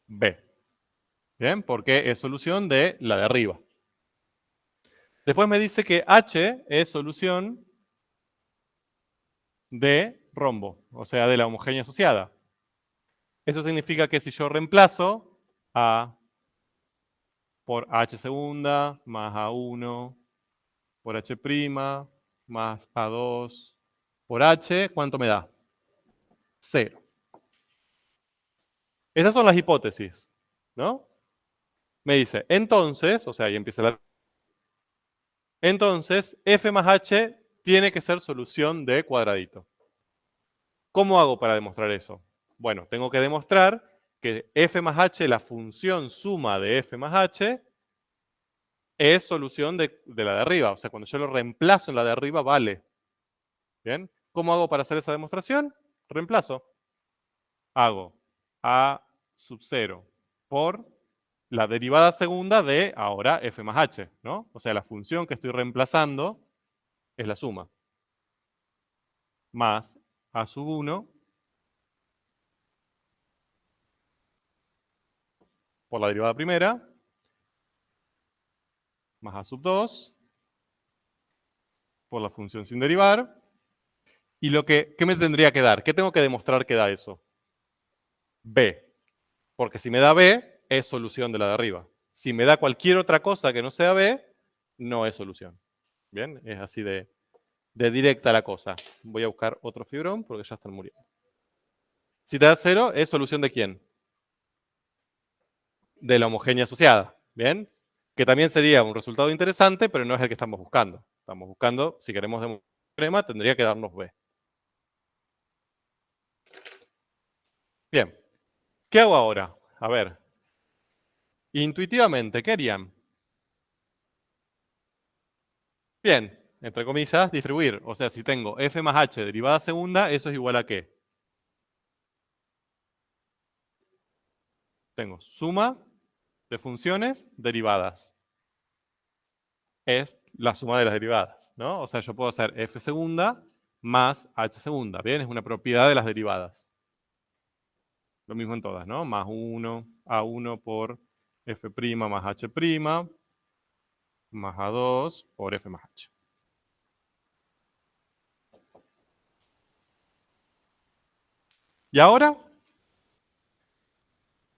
B. Bien, porque es solución de la de arriba. Después me dice que H es solución de rombo, o sea, de la homogénea asociada. Eso significa que si yo reemplazo a por h segunda más a1 por h' más a2 por h, ¿cuánto me da? 0. Esas son las hipótesis, ¿no? Me dice, entonces, o sea, ahí empieza la... Entonces, f más h tiene que ser solución de cuadradito. ¿Cómo hago para demostrar eso? Bueno, tengo que demostrar que f más h, la función suma de f más h, es solución de la de arriba. O sea, cuando yo lo reemplazo en la de arriba, vale. ¿Bien? ¿Cómo hago para hacer esa demostración? Reemplazo. Hago a sub 0 por la derivada segunda de ahora f más h, ¿no? O sea, la función que estoy reemplazando es la suma. Más a sub 1 por la derivada primera, más a sub 2 por la función sin derivar. ¿Y qué me tendría que dar? ¿Qué tengo que demostrar que da eso? B. Porque si me da B, es solución de la de arriba. Si me da cualquier otra cosa que no sea B, no es solución. Bien, es así de directa la cosa. Voy a buscar otro fibrón porque ya están muriendo. Si te da 0, ¿es solución de quién? De la homogénea asociada. Bien, que también sería un resultado interesante, pero no es el que estamos buscando. Estamos buscando, si queremos demostrar un teorema, tendría que darnos B. Bien, ¿qué hago ahora? A ver, intuitivamente, ¿qué harían? Bien, entre comillas, distribuir. O sea, si tengo f más h derivada segunda, ¿eso es igual a qué? Tengo suma de funciones derivadas. Es la suma de las derivadas, ¿no? O sea, yo puedo hacer f segunda más h segunda, ¿bien? Es una propiedad de las derivadas. Lo mismo en todas, ¿no? Más 1, a1 por f' más h', más a2 por f más h. Y ahora,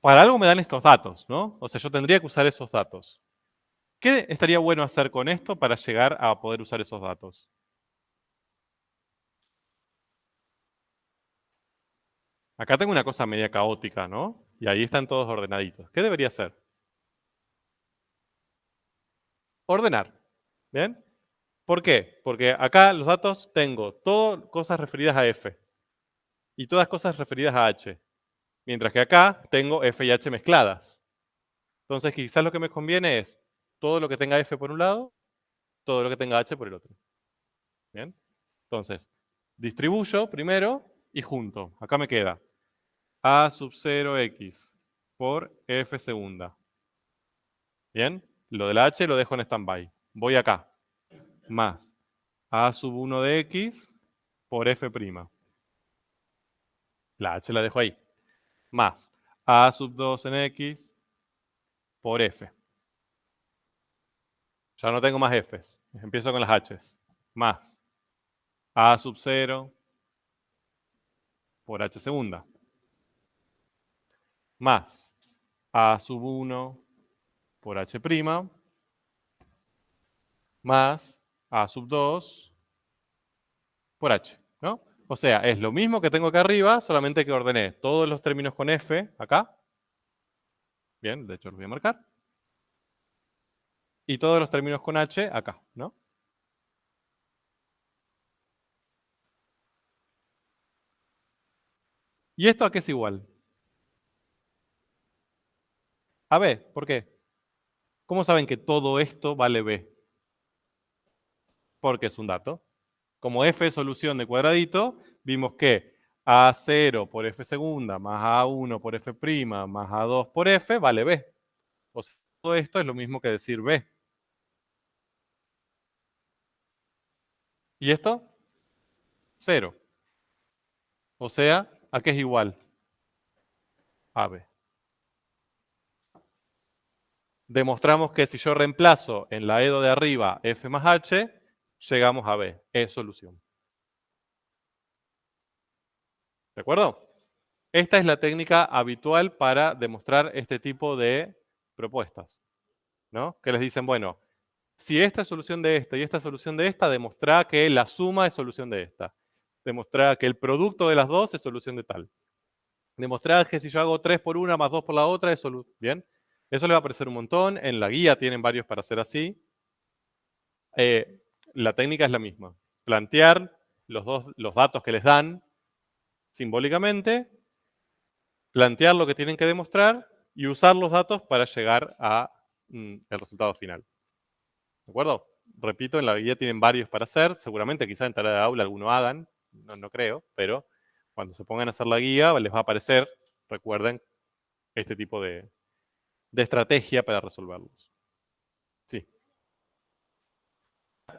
para algo me dan estos datos, ¿no? O sea, yo tendría que usar esos datos. ¿Qué estaría bueno hacer con esto para llegar a poder usar esos datos? Acá tengo una cosa media caótica, ¿no? Y ahí están todos ordenaditos. ¿Qué debería hacer? Ordenar. ¿Bien? ¿Por qué? Porque acá los datos tengo todo cosas referidas a f y todas cosas referidas a h. Mientras que acá tengo f y h mezcladas. Entonces quizás lo que me conviene es todo lo que tenga f por un lado, todo lo que tenga h por el otro. ¿Bien? Entonces, distribuyo primero y junto. Acá me queda a sub 0x por f segunda. ¿Bien? Lo de la h lo dejo en stand-by. Voy acá. Más a sub 1 de x por f'. La h la dejo ahí. Más a sub 2 en x por f. Ya no tengo más f's. Empiezo con las h's. Más a sub 0 por h segunda. Más a sub 1 por h', más a sub 2 por h, ¿no? O sea, es lo mismo que tengo acá arriba, solamente que ordené todos los términos con f acá. Bien, de hecho los voy a marcar. Y todos los términos con h acá, ¿no? ¿Y esto a qué es igual? A b, ¿por qué? ¿Cómo saben que todo esto vale b? Porque es un dato. Como f es solución de cuadradito, vimos que a0 por f segunda más a1 por f' más a2 por f vale b. O sea, todo esto es lo mismo que decir b. ¿Y esto? 0. O sea, ¿a qué es igual? A b. Demostramos que si yo reemplazo en la EDO de arriba f más h, llegamos a b. Es solución. ¿De acuerdo? Esta es la técnica habitual para demostrar este tipo de propuestas. ¿no? Que les dicen, bueno, si esta es solución de esta y esta es solución de esta, demostrá que la suma es solución de esta. Demostrá que el producto de las dos es solución de tal. Demostrá que si yo hago 3 por una más 2 por la otra es solución. ¿Bien? Eso le va a aparecer un montón. En la guía tienen varios para hacer así. La técnica es la misma. Plantear los datos que les dan simbólicamente, plantear lo que tienen que demostrar y usar los datos para llegar a el resultado final. ¿De acuerdo? Repito, en la guía tienen varios para hacer. Seguramente quizá en tarea de aula alguno hagan, no creo, pero cuando se pongan a hacer la guía les va a aparecer, recuerden, este tipo de estrategia para resolverlos. Sí.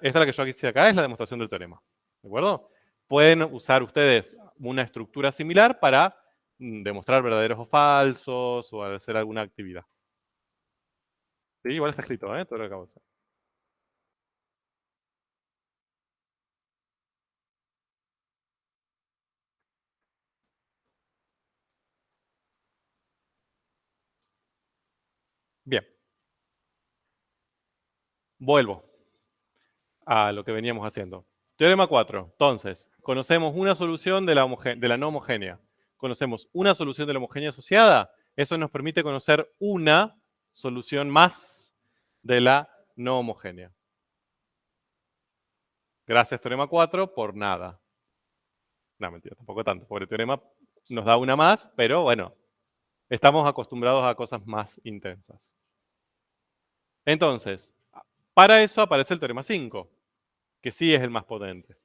Esta es la que yo hice acá, es la demostración del teorema. ¿De acuerdo? Pueden usar ustedes una estructura similar para demostrar verdaderos o falsos o hacer alguna actividad. Sí, igual está escrito, todo lo que acabo de hacer. Bien. Vuelvo a lo que veníamos haciendo. Teorema 4. Entonces, conocemos una solución de la no homogénea. Conocemos una solución de la homogénea asociada. Eso nos permite conocer una solución más de la no homogénea. Gracias, teorema 4, por nada. No, mentira, tampoco tanto. Pobre teorema nos da una más, pero bueno, estamos acostumbrados a cosas más intensas. Entonces, para eso aparece el teorema 5, que sí es el más potente.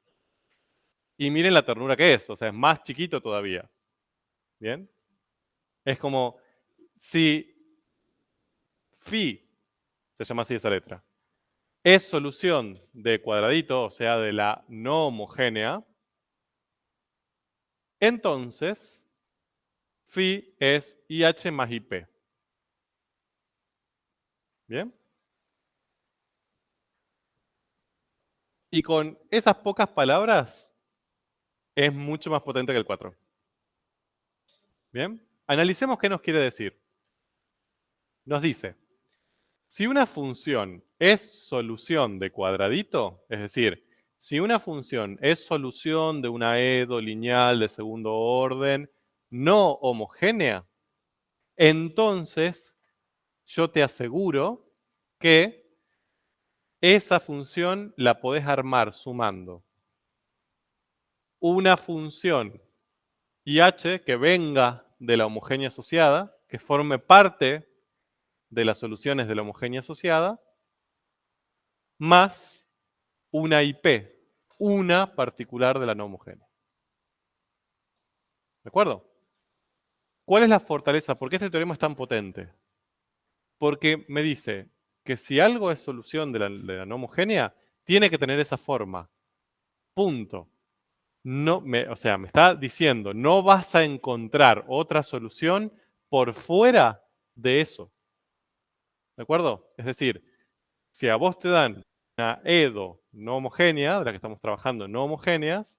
Y miren la ternura que es, o sea, es más chiquito todavía. ¿Bien? Es como si phi, se llama así esa letra, es solución de cuadradito, o sea, de la no homogénea, entonces phi es IH más IP. ¿Bien? Y con esas pocas palabras es mucho más potente que el 4. ¿Bien? Analicemos qué nos quiere decir. Nos dice, si una función es solución de cuadradito, es decir, si una función es solución de una EDO lineal de segundo orden no homogénea, entonces yo te aseguro que esa función la podés armar sumando una función IH que venga de la homogénea asociada, que forme parte de las soluciones de la homogénea asociada, más una IP, una particular de la no homogénea. ¿De acuerdo? ¿Cuál es la fortaleza? ¿Por qué este teorema es tan potente? Porque me dice que si algo es solución de la no homogénea, tiene que tener esa forma. Punto. No, o sea, me está diciendo, no vas a encontrar otra solución por fuera de eso. ¿De acuerdo? Es decir, si a vos te dan una EDO no homogénea, de la que estamos trabajando no homogéneas,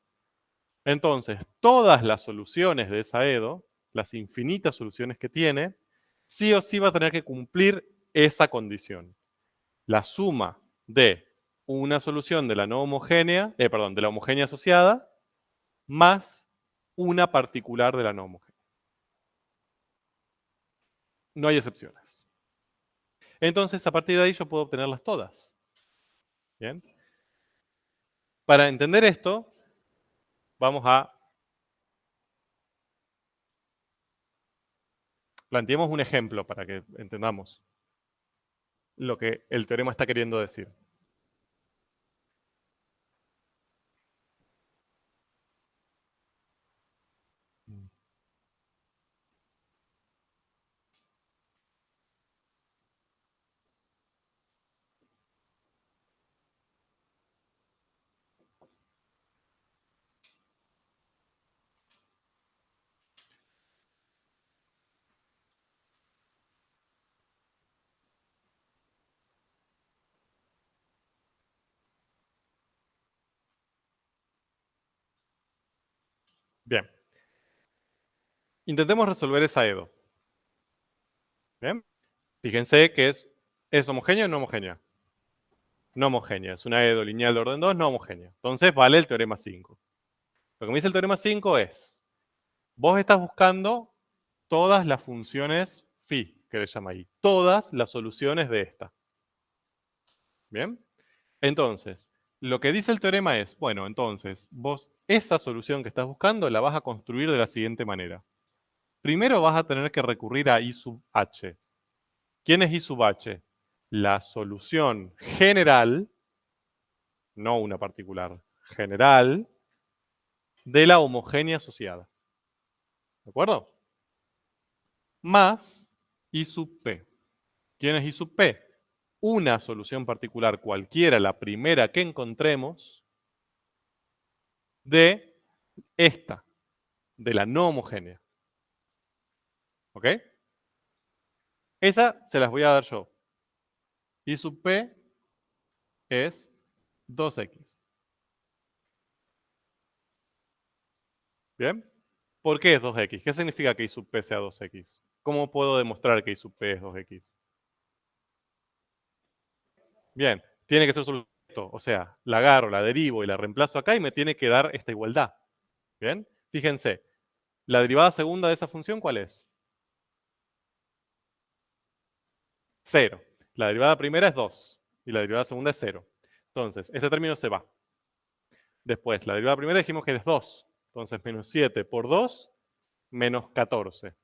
entonces todas las soluciones de esa EDO, las infinitas soluciones que tiene, sí o sí va a tener que cumplir esa condición. La suma de una solución de la no homogénea, de la homogénea asociada, más una particular de la no homogénea. No hay excepciones. Entonces, a partir de ahí yo puedo obtenerlas todas. ¿Bien? Para entender esto, vamos a planteemos un ejemplo para que entendamos lo que el teorema está queriendo decir. Bien. Intentemos resolver esa EDO. ¿Bien? Fíjense que es ¿Es homogénea o no homogénea? No homogénea. Es una EDO lineal de orden 2, no homogénea. Entonces vale el teorema 5. Lo que me dice el teorema 5 es, vos estás buscando todas las funciones phi, que le llama ahí. Todas las soluciones de esta. ¿Bien? Entonces, lo que dice el teorema es, bueno, entonces, vos esa solución que estás buscando la vas a construir de la siguiente manera. Primero vas a tener que recurrir a I sub h. ¿Quién es I sub h? La solución general, no una particular, general, de la homogénea asociada. ¿De acuerdo? Más I sub p. ¿Quién es I sub p? Una solución particular cualquiera, la primera que encontremos, de esta, de la no homogénea. ¿Ok? Esa se las voy a dar yo. I sub p es 2x. ¿Bien? ¿Por qué es 2x? ¿Qué significa que I sub p sea 2x? ¿Cómo puedo demostrar que I sub p es 2x? Bien, tiene que ser solo esto. O sea, la agarro, la derivo y la reemplazo acá y me tiene que dar esta igualdad. ¿Bien? Fíjense, la derivada segunda de esa función, ¿cuál es? 0. La derivada primera es 2 y la derivada segunda es 0. Entonces, este término se va. Después, la derivada primera dijimos que es 2. Entonces, menos 7 por 2, menos 14.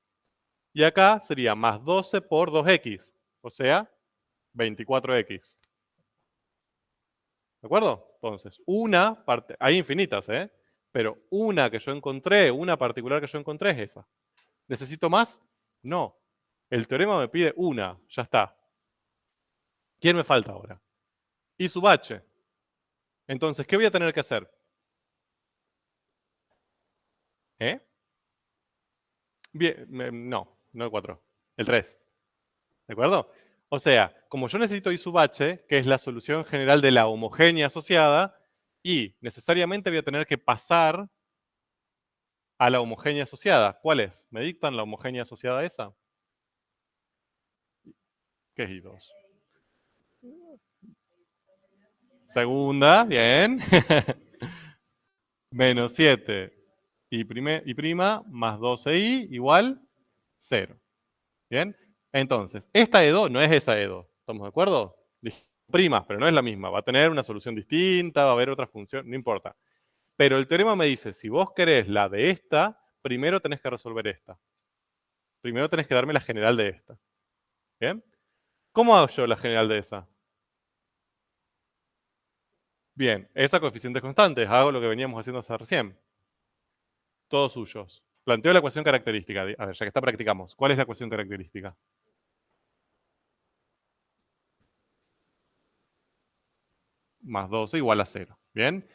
Y acá sería más 12 por 2x, o sea, 24x. ¿De acuerdo? Entonces, una parte, hay infinitas, ¿eh? Pero una que yo encontré, una particular que yo encontré es esa. ¿Necesito más? No. El teorema me pide una, ya está. ¿Quién me falta ahora? I sub h. Entonces, ¿qué voy a tener que hacer? ¿Eh? Bien, no el 4, el 3. ¿De acuerdo? O sea, como yo necesito I sub h, que es la solución general de la homogénea asociada, y necesariamente voy a tener que pasar a la homogénea asociada. ¿Cuál es? ¿Me dictan la homogénea asociada esa? ¿Qué es I2? Segunda, bien. Menos 7 y prima más 12i igual 0. ¿Bien? Entonces, esta E2 no es esa E2. ¿Estamos de acuerdo? Primas, pero no es la misma. Va a tener una solución distinta, va a haber otra función, no importa. Pero el teorema me dice, si vos querés la de esta, primero tenés que resolver esta. Primero tenés que darme la general de esta. ¿Bien? ¿Cómo hago yo la general de esa? Bien, esa coeficientes constantes. Hago lo que veníamos haciendo hasta recién. Todos suyos. Planteo la ecuación característica. A ver, ya que está, practicamos. ¿Cuál es la ecuación característica? Más 12 igual a 0. ¿Bien?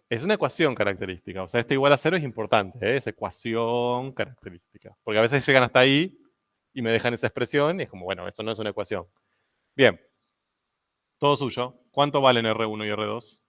Es una ecuación característica. O sea, este igual a 0 es importante. ¿eh? Es ecuación característica. Porque a veces llegan hasta ahí y me dejan esa expresión y es como, bueno, eso no es una ecuación. Bien. Todo suyo. ¿Cuánto valen R1 y R2?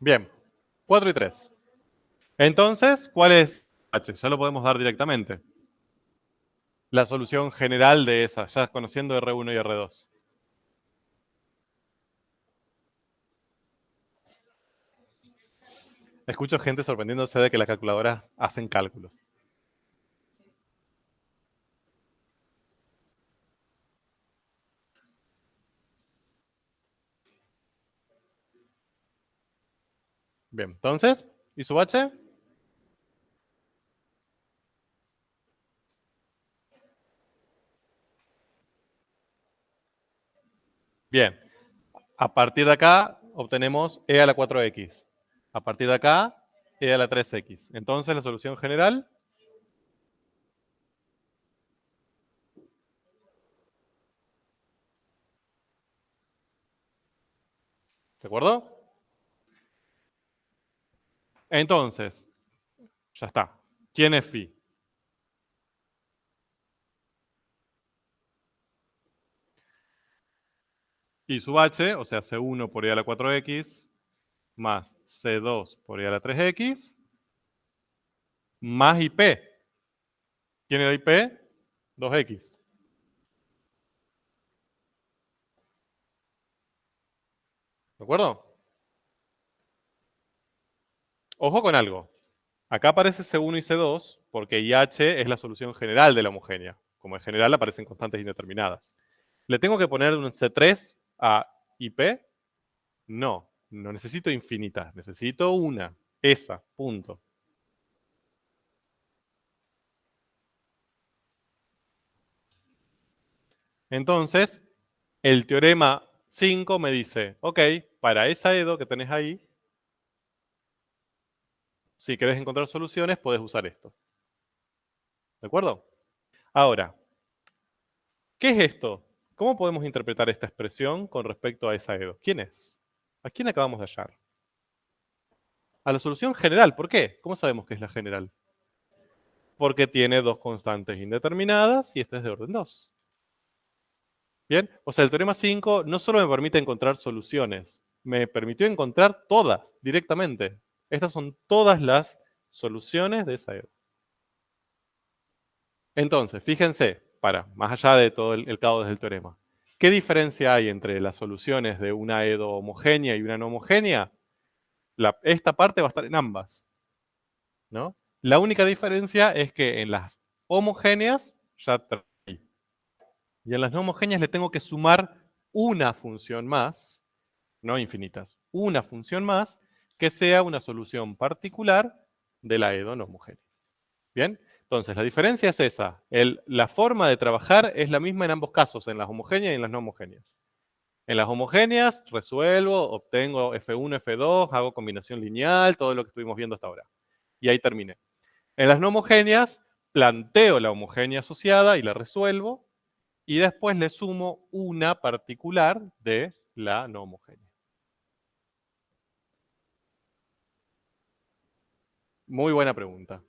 Bien. 4 y 3. Entonces, ¿cuál es H? Ya lo podemos dar directamente. La solución general de esa, ya conociendo R1 y R2. Escucho gente sorprendiéndose de que las calculadoras hacen cálculos. Bien, entonces, ¿y sub H? Bien. A partir de acá obtenemos e a la 4x. A partir de acá, e a la 3x. Entonces, la solución general, ¿De acuerdo? Entonces, ya está. ¿Quién es phi? Y sub h, o sea, C1 por i a la 4x, más C2 por i a la 3x, más IP. ¿Quién era IP? 2x. ¿De acuerdo? Ojo con algo. Acá aparece C1 y C2 porque IH es la solución general de la homogénea. Como en general aparecen constantes indeterminadas. ¿Le tengo que poner un C3 a IP? No, no necesito infinitas, necesito una. Esa, punto. Entonces, el teorema 5 me dice, ok, para esa EDO que tenés ahí, si querés encontrar soluciones, puedes usar esto. ¿De acuerdo? Ahora, ¿qué es esto? ¿Cómo podemos interpretar esta expresión con respecto a esa EDO? ¿Quién es? ¿A quién acabamos de hallar? A la solución general. ¿Por qué? ¿Cómo sabemos que es la general? Porque tiene dos constantes indeterminadas y esta es de orden 2. ¿Bien? O sea, el teorema 5 no solo me permite encontrar soluciones, me permitió encontrar todas directamente. Estas son todas las soluciones de esa EDO. Entonces, fíjense, más allá de todo el caos del teorema, ¿qué diferencia hay entre las soluciones de una EDO homogénea y una no homogénea? Esta parte va a estar en ambas, ¿no? La única diferencia es que en las homogéneas ya trae. Y en las no homogéneas le tengo que sumar una función más, no infinitas, una función más que sea una solución particular de la EDO no homogénea. ¿Bien? Entonces, la diferencia es esa. La forma de trabajar es la misma en ambos casos, en las homogéneas y en las no homogéneas. En las homogéneas resuelvo, obtengo F1, F2, hago combinación lineal, todo lo que estuvimos viendo hasta ahora. Y ahí terminé. En las no homogéneas, planteo la homogénea asociada y la resuelvo, y después le sumo una particular de la no homogénea. Muy buena pregunta.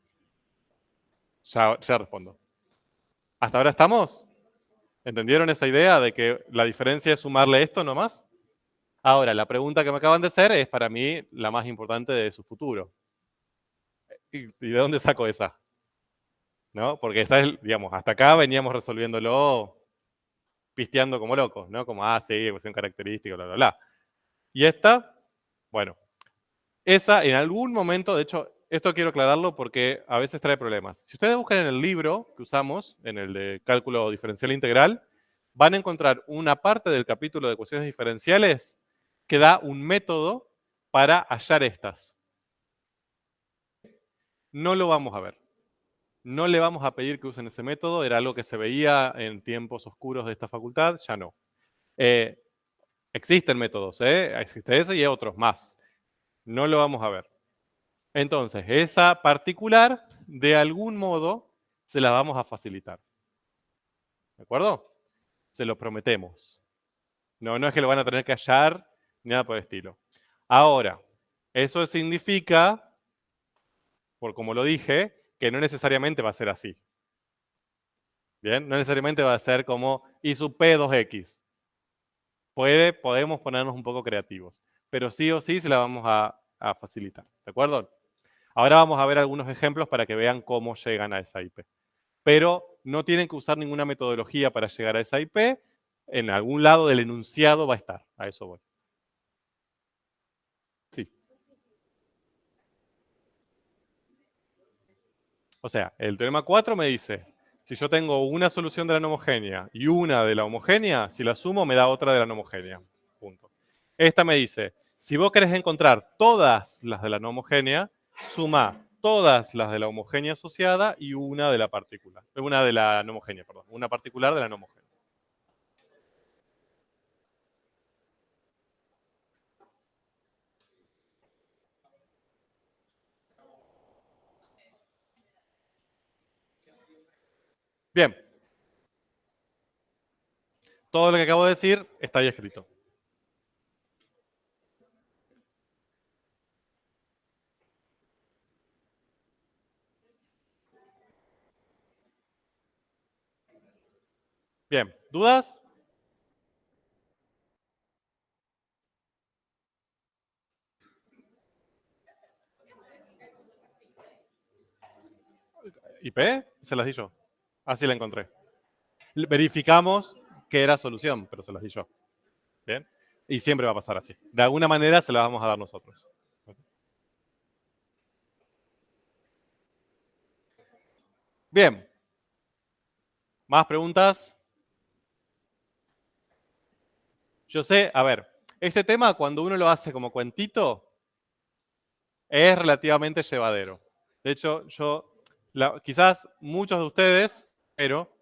Ya respondo. ¿Hasta ahora estamos? ¿Entendieron esa idea de que la diferencia es sumarle esto nomás? Ahora, la pregunta que me acaban de hacer es para mí la más importante de su futuro. ¿Y de dónde saco esa? ¿No? Porque esta es, digamos, hasta acá veníamos resolviéndolo pisteando como locos, ¿no? Como, sí, ecuación característica, bla, bla, bla. Y esta, bueno, esa en algún momento, de hecho, esto quiero aclararlo porque a veces trae problemas. Si ustedes buscan en el libro que usamos, en el de cálculo diferencial integral, van a encontrar una parte del capítulo de ecuaciones diferenciales que da un método para hallar estas. No lo vamos a ver. No le vamos a pedir que usen ese método, era algo que se veía en tiempos oscuros de esta facultad, ya no. Existen métodos, existe ese y otros más. No lo vamos a ver. Entonces, esa particular, de algún modo, se la vamos a facilitar. ¿De acuerdo? Se lo prometemos. No es que lo van a tener que hallar, ni nada por el estilo. Ahora, eso significa, por como lo dije, que no necesariamente va a ser así. Bien, no necesariamente va a ser como I sub P 2X. Podemos ponernos un poco creativos, pero sí o sí se la vamos a facilitar. ¿De acuerdo? Ahora vamos a ver algunos ejemplos para que vean cómo llegan a esa IP. Pero no tienen que usar ninguna metodología para llegar a esa IP. En algún lado del enunciado va a estar. A eso voy. Sí. O sea, el teorema 4 me dice, si yo tengo una solución de la no homogénea y una de la homogénea, si la sumo me da otra de la no homogénea. Punto. Esta me dice, si vos querés encontrar todas las de la no homogénea, suma todas las de la homogénea asociada y una de la particular. Una de la no homogénea, perdón. Una particular de la no homogénea. Bien. Todo lo que acabo de decir está ahí escrito. Bien, ¿dudas? ¿IP? Se las di yo. Así la encontré. Verificamos que era solución, pero se las di yo. Bien. Y siempre va a pasar así. De alguna manera se las vamos a dar nosotros. Bien. ¿Más preguntas? Yo sé, a ver, este tema cuando uno lo hace como cuentito es relativamente llevadero. De hecho, quizás muchos de ustedes, pero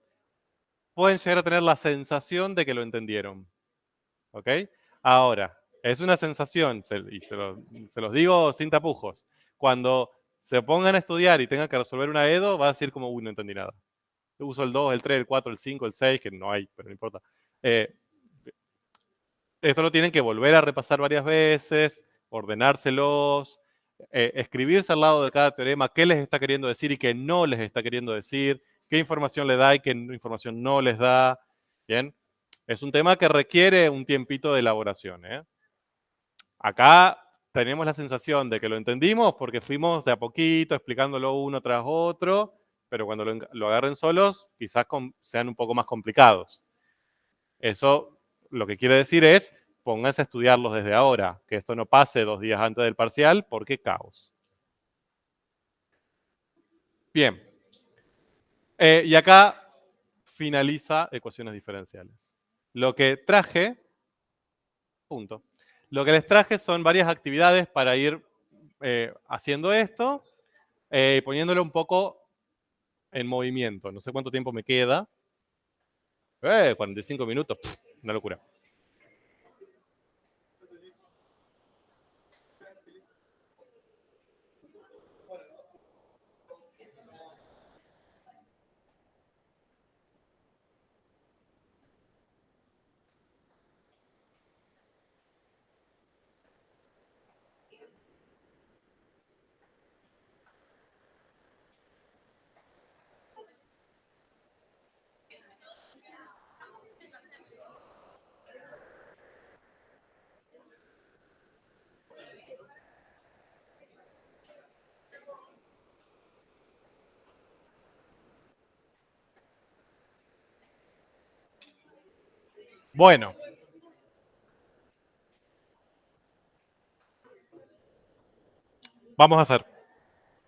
pueden llegar a tener la sensación de que lo entendieron. ¿Ok? Ahora, es una sensación, y se los digo sin tapujos. Cuando se pongan a estudiar y tengan que resolver una EDO, va a decir como, uy, no entendí nada. Uso el 2, el 3, el 4, el 5, el 6, que no hay, pero no importa. Esto lo tienen que volver a repasar varias veces, ordenárselos, escribirse al lado de cada teorema qué les está queriendo decir y qué no les está queriendo decir, qué información le da y qué información no les da. Bien, es un tema que requiere un tiempito de elaboración. Acá tenemos la sensación de que lo entendimos porque fuimos de a poquito explicándolo uno tras otro, pero cuando lo agarren solos, quizás sean un poco más complicados. Eso lo que quiere decir es, pónganse a estudiarlos desde ahora, que esto no pase 2 días antes del parcial, porque caos. Bien. Y acá finaliza ecuaciones diferenciales. Lo que traje, punto. Lo que les traje son varias actividades para ir haciendo esto, poniéndolo un poco en movimiento. No sé cuánto tiempo me queda. 45 minutos, una locura. Bueno. Vamos a hacer.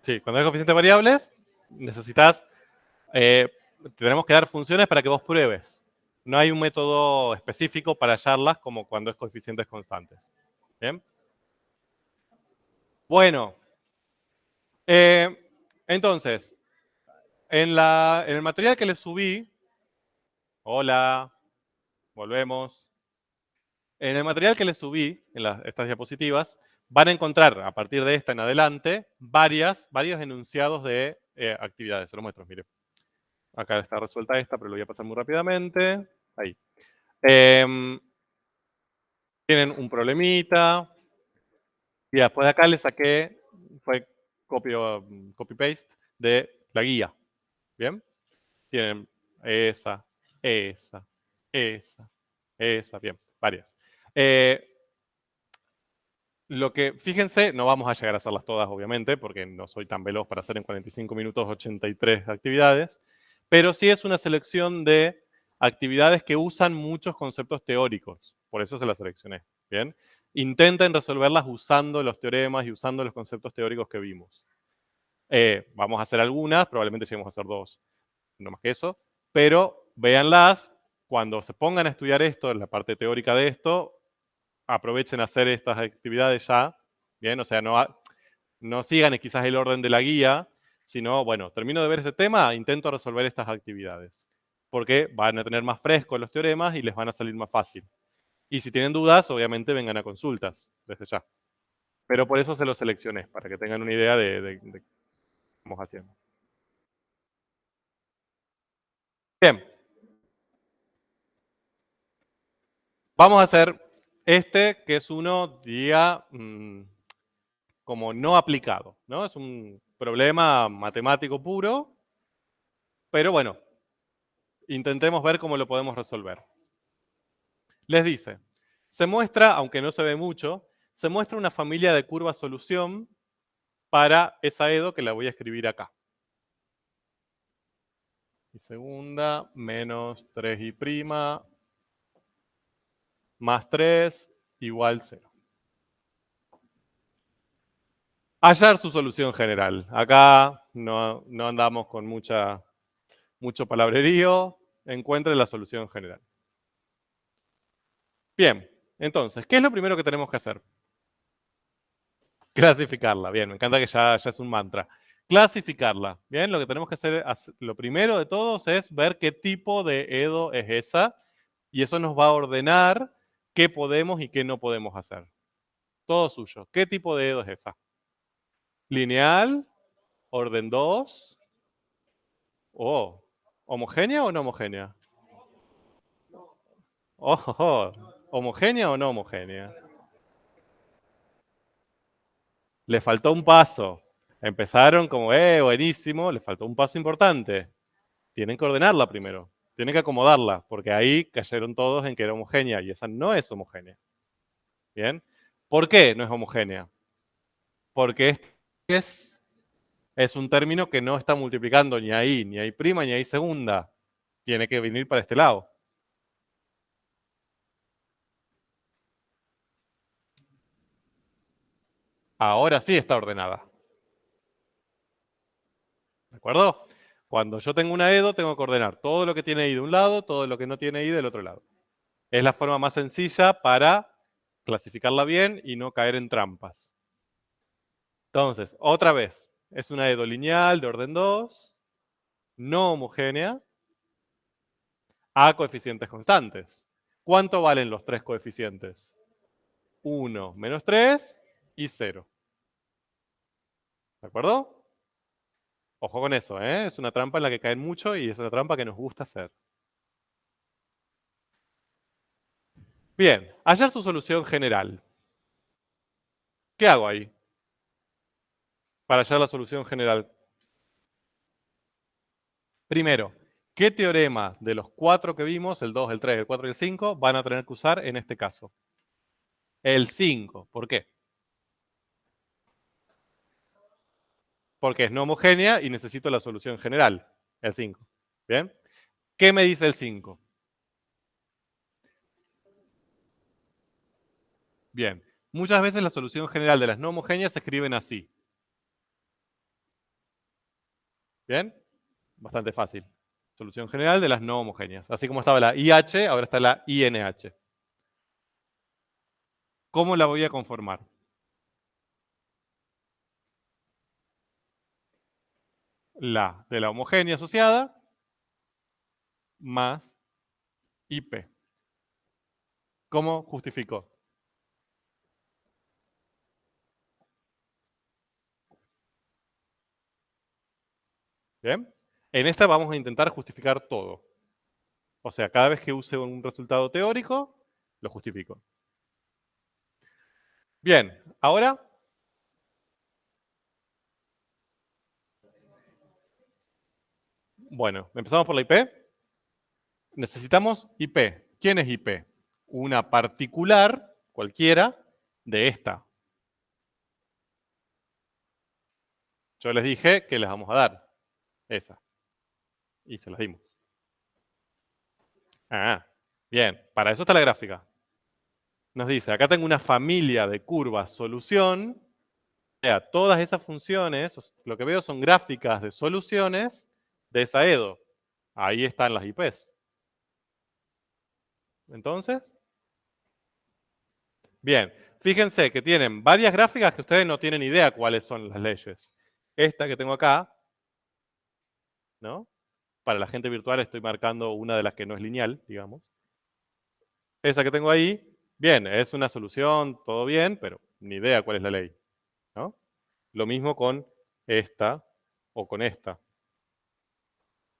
Sí, cuando hay coeficientes variables, necesitas, tenemos que dar funciones para que vos pruebes. No hay un método específico para hallarlas como cuando es coeficientes constantes. ¿Bien? Bueno, entonces, en el material que les subí, hola, volvemos. En el material que les subí, en estas diapositivas, van a encontrar, a partir de esta en adelante, varios enunciados de actividades. Se los muestro, mire. Acá está resuelta esta, pero lo voy a pasar muy rápidamente. Ahí. Tienen un problemita. Y después de acá le saqué, fue copy-paste de la guía. ¿Bien? Tienen esa, esa, esa, bien, varias. Fíjense, no vamos a llegar a hacerlas todas, obviamente, porque no soy tan veloz para hacer en 45 minutos 83 actividades, pero sí es una selección de actividades que usan muchos conceptos teóricos, por eso se las seleccioné, ¿bien? Intenten resolverlas usando los teoremas y usando los conceptos teóricos que vimos. Vamos a hacer algunas, probablemente lleguemos a hacer 2, no más que eso, pero véanlas, cuando se pongan a estudiar esto, en la parte teórica de esto, aprovechen a hacer estas actividades ya, ¿bien? O sea, no sigan quizás el orden de la guía, sino, bueno, termino de ver este tema, intento resolver estas actividades, porque van a tener más frescos los teoremas y les van a salir más fácil. Y si tienen dudas, obviamente vengan a consultas desde ya. Pero por eso se los seleccioné, para que tengan una idea de qué estamos haciendo. Bien. Vamos a hacer este, que es uno, diría, como no aplicado, ¿no? Es un problema matemático puro, pero bueno, Intentemos ver cómo lo podemos resolver. Les dice, se muestra, aunque no se ve mucho, se muestra una familia de curvas solución para esa EDO que la voy a escribir acá. Y segunda menos 3i' más 3 igual 0. Hallar su solución general. Acá no andamos con mucho palabrerío. Encuentre la solución general. Bien, entonces, ¿qué es lo primero que tenemos que hacer? Clasificarla. Bien, me encanta que ya es un mantra. Clasificarla. Bien, lo que tenemos que hacer, lo primero de todos es ver qué tipo de EDO es esa, y eso nos va a ordenar qué podemos y qué no podemos hacer. Todo suyo. ¿Qué tipo de EDO es esa? Lineal, orden 2, oh, ¿homogénea o no homogénea? Oh, ¿homogénea o no homogénea? Le faltó un paso. Empezaron como, buenísimo, le faltó un paso importante. Tienen que ordenarla primero. Tienen que acomodarla, porque ahí cayeron todos en que era homogénea, y esa no es homogénea. ¿Bien? ¿Por qué no es homogénea? Porque es un término que no está multiplicando ni ahí prima, ni ahí segunda. Tiene que venir para este lado. Ahora sí está ordenada. ¿De acuerdo? Cuando yo tengo una EDO, tengo que ordenar todo lo que tiene I de un lado, todo lo que no tiene I del otro lado. Es la forma más sencilla para clasificarla bien y no caer en trampas. Entonces, otra vez, es una EDO lineal de orden 2, no homogénea, a coeficientes constantes. ¿Cuánto valen los tres coeficientes? 1 menos 3 y 0. ¿De acuerdo? Ojo con eso, ¿eh? Es una trampa en la que caen mucho y es una trampa que nos gusta hacer. Bien, hallar su solución general. ¿Qué hago ahí? Para hallar la solución general. Primero, ¿qué teorema de los 4 que vimos, el 2, el 3, el 4 y el 5, van a tener que usar en este caso? El 5. ¿Por qué? Porque es no homogénea y necesito la solución general, el 5. ¿Bien? ¿Qué me dice el 5? Bien. Muchas veces la solución general de las no homogéneas se escriben así. ¿Bien? Bastante fácil. Solución general de las no homogéneas. Así como estaba la IH, ahora está la INH. ¿Cómo la voy a conformar? La de la homogénea asociada más IP. ¿Cómo justifico? ¿Bien? En esta vamos a intentar justificar todo. O sea, cada vez que use un resultado teórico, lo justifico. Bien, ahora bueno, empezamos por la IP. Necesitamos IP. ¿Quién es IP? Una particular, cualquiera, de esta. Yo les dije que les vamos a dar esa. Y se las dimos. Ah, bien. Para eso está la gráfica. Nos dice, acá tengo una familia de curvas solución. O sea, todas esas funciones, lo que veo son gráficas de soluciones de esa EDO. Ahí están las IPs. Entonces, bien, fíjense que tienen varias gráficas que ustedes no tienen idea cuáles son las leyes. Esta que tengo acá, ¿no? Para la gente virtual estoy marcando una de las que no es lineal, digamos. Esa que tengo ahí, bien, es una solución, todo bien, pero ni idea cuál es la ley, ¿no? Lo mismo con esta o con esta.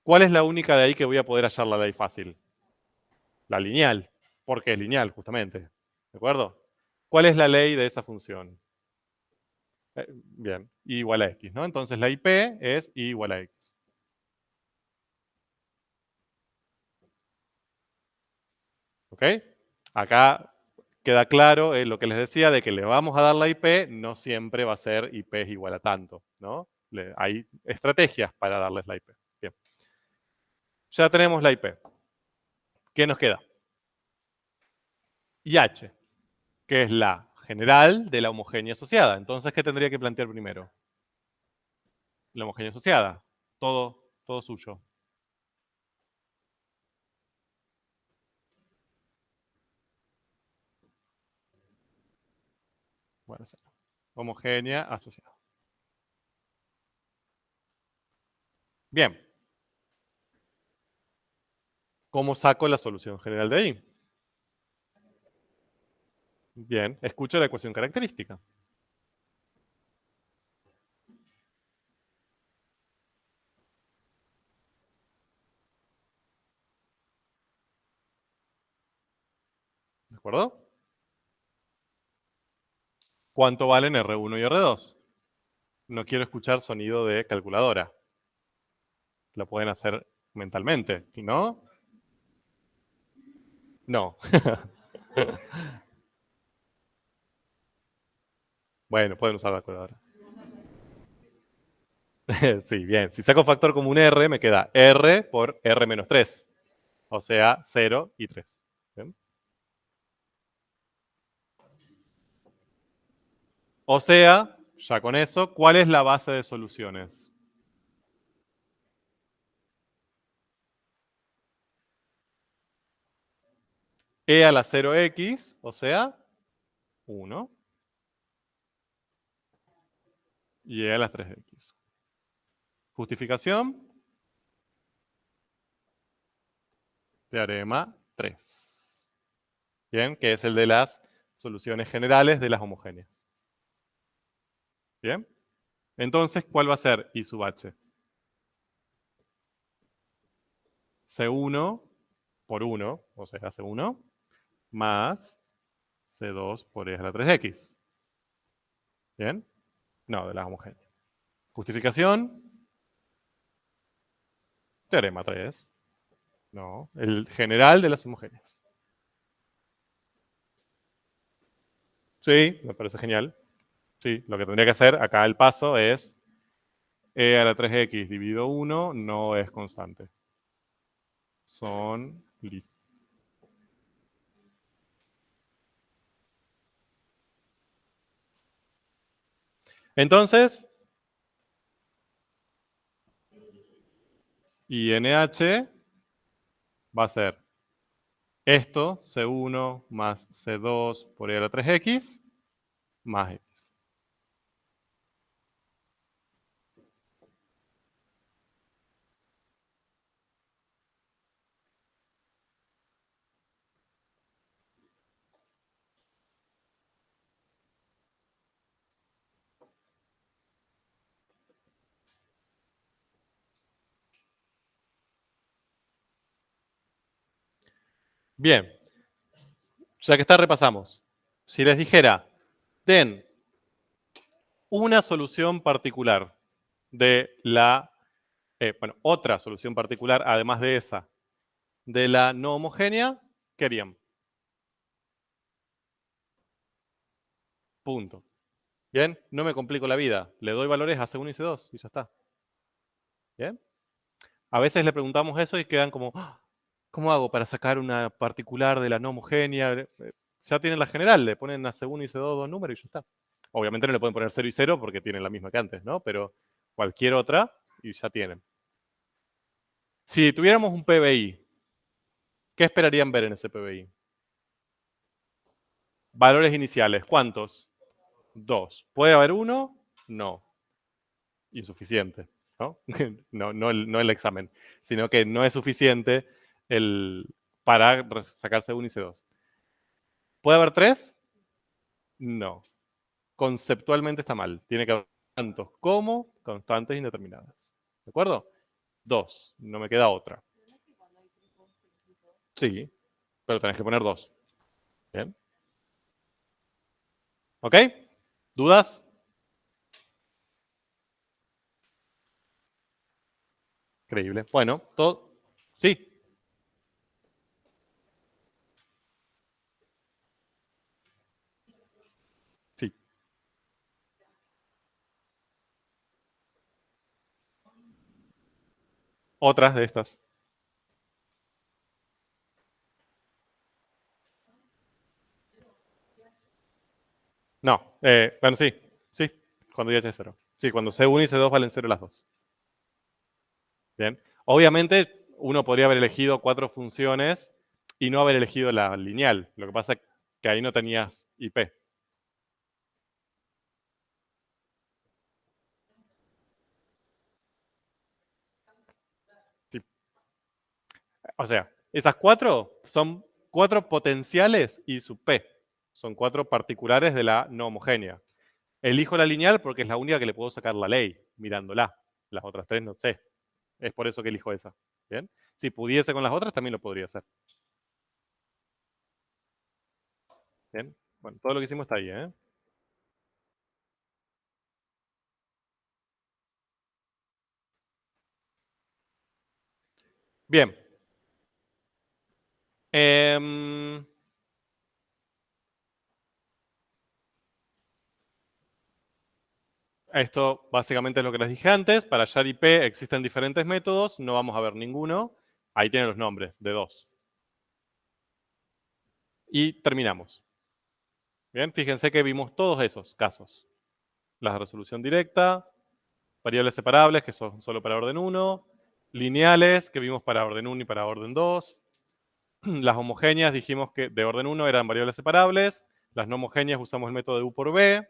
¿Cuál es la única de ahí que voy a poder hallar la ley fácil? La lineal, porque es lineal, justamente. ¿De acuerdo? ¿Cuál es la ley de esa función? Bien, I igual a X, ¿no? Entonces la IP es I igual a X. ¿Ok? Acá queda claro lo que les decía de que le vamos a dar la IP, no siempre va a ser IP es igual a tanto, ¿no? Hay estrategias para darles la IP. Bien. Ya tenemos la IP. ¿Qué nos queda? IH, que es la general de la homogénea asociada. Entonces, ¿qué tendría que plantear primero? La homogénea asociada. Todo suyo. Bueno, homogénea asociada. Bien. ¿Cómo saco la solución general de ahí? Bien, escucho la ecuación característica. ¿De acuerdo? ¿Cuánto valen R1 y R2? No quiero escuchar sonido de calculadora. Lo pueden hacer mentalmente, ¿no? No. Bueno, pueden usar la calculadora. Sí, bien. Si saco factor común R, me queda R por R menos 3. O sea, 0 y 3. ¿Bien? O sea, ya con eso, ¿cuál es la base de soluciones? E a la 0x, o sea, 1. Y E a las 3x. Justificación, teorema 3. Bien, que es el de las soluciones generales de las homogéneas. Bien. Entonces, ¿cuál va a ser I sub h? C1 por 1, o sea, C1, más C2 por E a la 3x. ¿Bien? No, de las homogéneas. Justificación, teorema 3. No, el general de las homogéneas. Sí, me parece genial. Sí, lo que tendría que hacer acá el paso es E a la 3x dividido 1 no es constante. Son listos. Entonces, INH va a ser esto, C1 más C2 por E a la 3x, más x. Bien, ya que está, repasamos. Si les dijera, den una solución particular de la, bueno, otra solución particular, además de esa, de la no homogénea, ¿qué harían? Punto. Bien, no me complico la vida. Le doy valores a C1 y C2 y ya está. Bien. A veces le preguntamos eso y quedan como, "Ah, ¿cómo hago para sacar una particular de la no homogénea?" Ya tienen la general, le ponen a C1 y C2 dos números y ya está. Obviamente no le pueden poner 0 y 0 porque tienen la misma que antes, ¿no? Pero cualquier otra y ya tienen. Si tuviéramos un PBI, ¿qué esperarían ver en ese PBI? Valores iniciales, ¿cuántos? 2. ¿Puede haber uno? No. Insuficiente, ¿no? No el examen, sino que no es suficiente para sacarse un y C2. ¿Puede haber 3? No. Conceptualmente está mal. Tiene que haber tantos como constantes indeterminadas. ¿De acuerdo? 2. No me queda otra. Sí, pero tenés que poner 2. ¿Bien? ¿Ok? ¿Dudas? Increíble. Bueno, todo. Sí. Otras de estas. No, bueno, sí, sí, cuando IH es 0. Sí, cuando C1 y C2 valen 0 las dos. Bien. Obviamente, uno podría haber elegido 4 funciones y no haber elegido la lineal. Lo que pasa es que ahí no tenías IP. Sí. O sea, esas 4 son 4 potenciales y su P. Son 4 particulares de la no homogénea. Elijo la lineal porque es la única que le puedo sacar la ley mirándola. Las otras 3 no sé. Es por eso que elijo esa. Bien. Si pudiese con las otras, también lo podría hacer. Bien. Bueno, todo lo que hicimos está ahí, ¿eh? Bien. Eh, Esto básicamente es lo que les dije antes. Para hallar IP existen diferentes métodos. No vamos a ver ninguno. Ahí tienen los nombres de 2. Y terminamos. Bien, fíjense que vimos todos esos casos. La resolución directa, variables separables, que son solo para orden 1, lineales, que vimos para orden 1 y para orden 2. Las homogéneas dijimos que de orden 1 eran variables separables. Las no homogéneas usamos el método de U por B.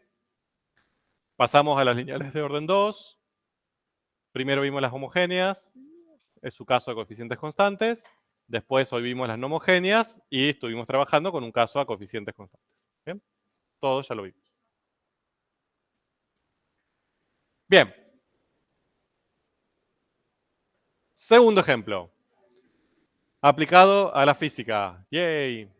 Pasamos a las lineales de orden 2. Primero vimos las homogéneas, es su caso de coeficientes constantes. Después hoy vimos las no homogéneas y estuvimos trabajando con un caso a coeficientes constantes. ¿Bien? Todo ya lo vimos. Bien. Segundo ejemplo. Aplicado a la física. ¡Yay!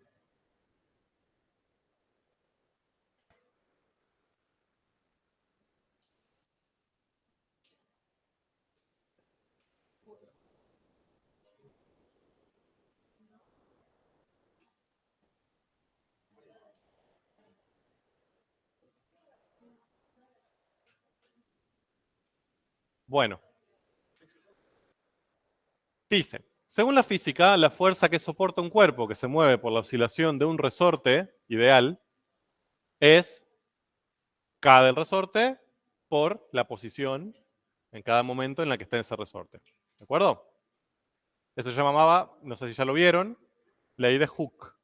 Bueno, dice, según la física, la fuerza que soporta un cuerpo que se mueve por la oscilación de un resorte ideal es K del resorte por la posición en cada momento en la que está ese resorte. ¿De acuerdo? Eso se llamaba, no sé si ya lo vieron, ley de Hooke.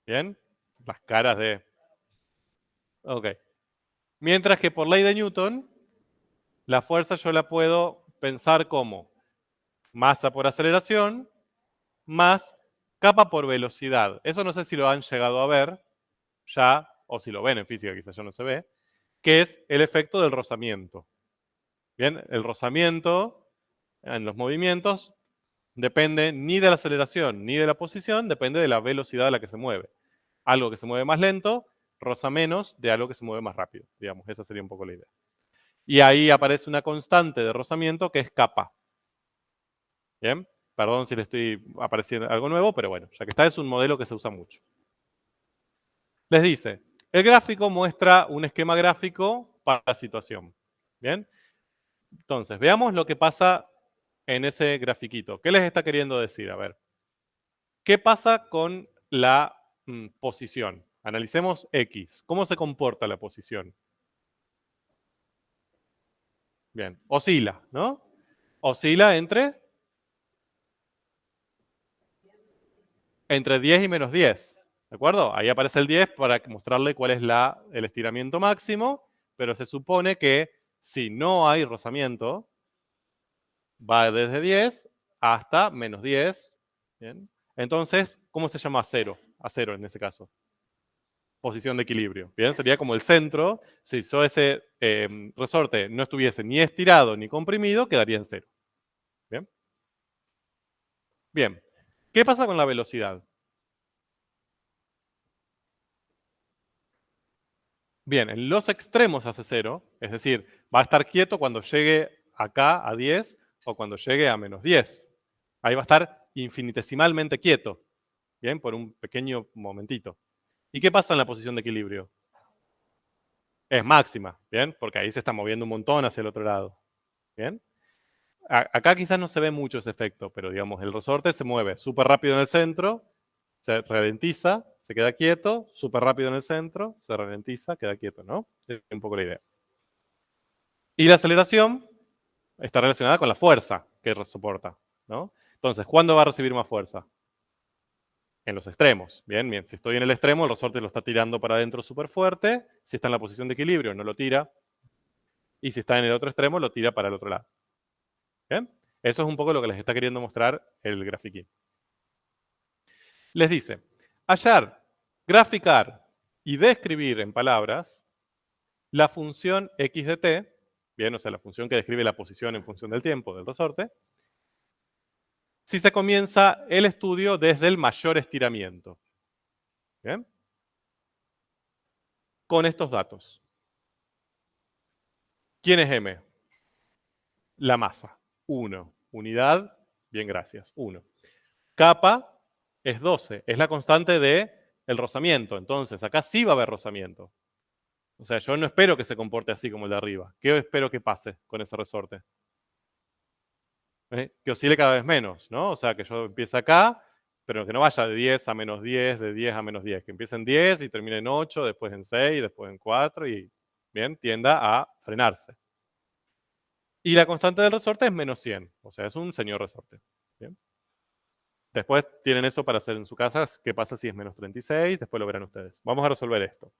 ¿Bien? Las caras de... Ok. Mientras que por ley de Newton, la fuerza yo la puedo pensar como masa por aceleración más capa por velocidad. Eso no sé si lo han llegado a ver ya, o si lo ven en física, quizás ya no se ve, que es el efecto del rozamiento. Bien, el rozamiento en los movimientos depende ni de la aceleración ni de la posición, depende de la velocidad a la que se mueve. Algo que se mueve más lento roza menos de algo que se mueve más rápido, digamos, esa sería un poco la idea. Y ahí aparece una constante de rozamiento que es kappa. Bien, perdón si le estoy apareciendo algo nuevo, pero bueno, ya que está, es un modelo que se usa mucho. Les dice, el gráfico muestra un esquema gráfico para la situación. Bien, entonces, veamos lo que pasa en ese grafiquito. ¿Qué les está queriendo decir? A ver, ¿qué pasa con la posición? Analicemos X. ¿Cómo se comporta la posición? Bien, oscila, ¿no? Oscila entre 10 y menos 10. ¿De acuerdo? Ahí aparece el 10 para mostrarle cuál es el estiramiento máximo, pero se supone que si no hay rozamiento, va desde 10 hasta menos 10. ¿Bien? Entonces, ¿cómo se llama a cero? A cero en ese caso. Posición de equilibrio. Bien, sería como el centro. Si ese resorte no estuviese ni estirado ni comprimido, quedaría en cero. Bien. Bien. ¿Qué pasa con la velocidad? Bien, en los extremos hace cero, es decir, va a estar quieto cuando llegue acá a 10 o cuando llegue a menos 10. Ahí va a estar infinitesimalmente quieto, bien, por un pequeño momentito. ¿Y qué pasa en la posición de equilibrio? Es máxima, bien, porque ahí se está moviendo un montón hacia el otro lado, bien. Acá quizás no se ve mucho ese efecto, pero digamos, el resorte se mueve súper rápido en el centro, se ralentiza, se queda quieto, súper rápido en el centro, se ralentiza, queda quieto, ¿no? Es un poco la idea. Y la aceleración está relacionada con la fuerza que soporta, ¿no? Entonces, ¿cuándo va a recibir más fuerza? En los extremos. Bien, bien. Si estoy en el extremo, el resorte lo está tirando para adentro súper fuerte. Si está en la posición de equilibrio, no lo tira. Y si está en el otro extremo, lo tira para el otro lado. ¿Bien? Eso es un poco lo que les está queriendo mostrar el grafiquín. Les dice, hallar, graficar y describir en palabras la función x de t, bien, o sea, la función que describe la posición en función del tiempo del resorte, si se comienza el estudio desde el mayor estiramiento. ¿Bien? Con estos datos. ¿Quién es m? La masa, 1. Unidad, bien, gracias, 1. Kappa es 12, es la constante del rozamiento. Entonces, acá sí va a haber rozamiento. O sea, yo no espero que se comporte así como el de arriba. ¿Qué espero que pase con ese resorte? Que oscile cada vez menos, ¿no? O sea, que yo empiece acá, pero que no vaya de 10 a menos 10, de 10 a menos 10. Que empiece en 10 y termine en 8, después en 6, después en 4 y, bien, tienda a frenarse. Y la constante del resorte es menos 100. O sea, es un señor resorte. ¿Bien? Después tienen eso para hacer en su casa. ¿Qué pasa si es menos 36? Después lo verán ustedes. Vamos a resolver esto.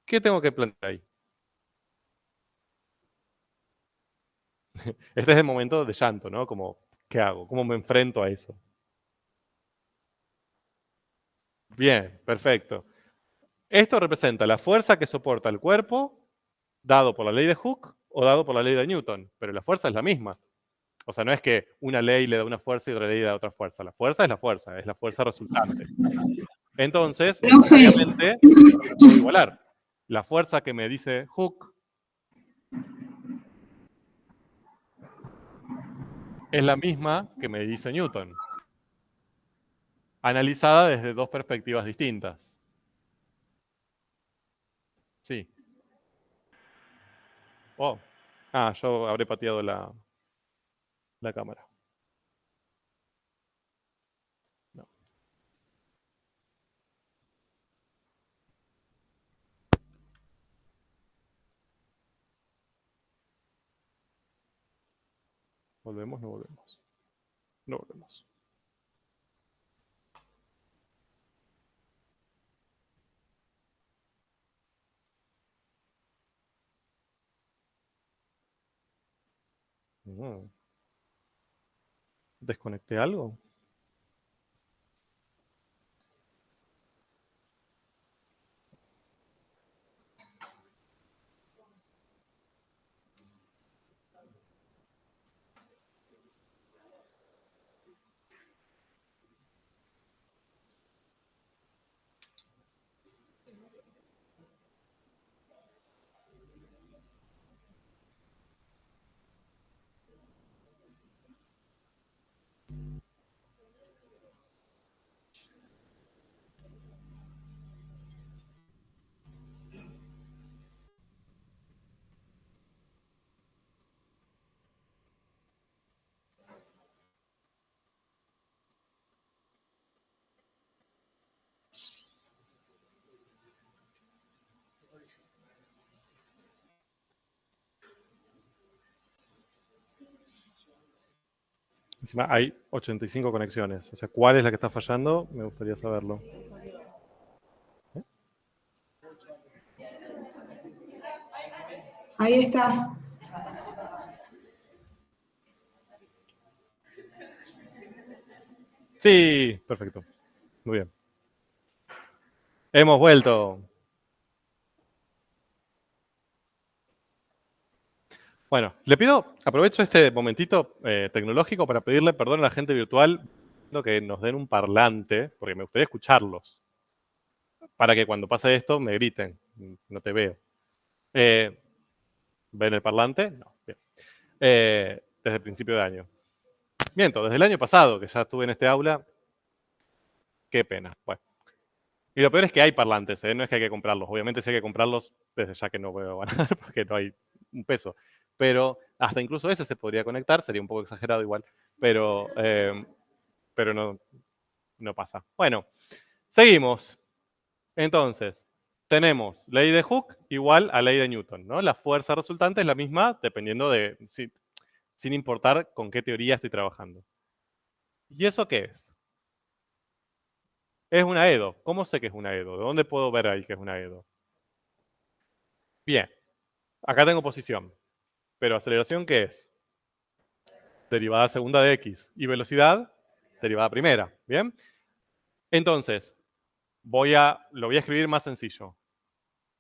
¿Qué tengo que plantear ahí? Este es el momento de llanto, ¿no? Como, ¿qué hago? ¿Cómo me enfrento a eso? Bien, perfecto. Esto representa la fuerza que soporta el cuerpo dado por la ley de Hooke o dado por la ley de Newton, pero la fuerza es la misma. O sea, no es que una ley le da una fuerza y otra ley le da otra fuerza. La fuerza es la fuerza resultante. Entonces, necesariamente, puedo igualar. La fuerza que me dice Hooke es la misma que me dice Newton, analizada desde dos perspectivas distintas. Sí. Oh. Ah, yo habré pateado la cámara. No. ¿Volvemos? No volvemos. No volvemos. ¿Desconecté algo? Encima hay 85 conexiones. O sea, ¿cuál es la que está fallando? Me gustaría saberlo. Ahí está. Sí, perfecto. Muy bien. Hemos vuelto. Bueno, le pido, aprovecho este momentito tecnológico para pedirle perdón a la gente virtual que nos den un parlante, porque me gustaría escucharlos, para que cuando pase esto me griten. No te veo. ¿Ven el parlante? No. Bien. Desde el principio de año. Miento, desde el año pasado, que ya estuve en este aula. Qué pena. Bueno. Y lo peor es que hay parlantes, no es que hay que comprarlos. Obviamente si hay que comprarlos, desde ya que no voy a ganar porque no hay un peso. pero hasta incluso ese se podría conectar, sería un poco exagerado igual, pero no pasa. Bueno, seguimos. Entonces, tenemos ley de Hooke igual a ley de Newton, ¿no? La fuerza resultante es la misma dependiendo de, sin importar con qué teoría estoy trabajando. ¿Y eso qué es? Es una EDO. ¿Cómo sé que es una EDO? ¿De dónde puedo ver ahí que es una EDO? Bien, acá tengo posición, pero aceleración, ¿qué es? Derivada segunda de X. Y velocidad, derivada primera. ¿Bien? Entonces, lo voy a escribir más sencillo.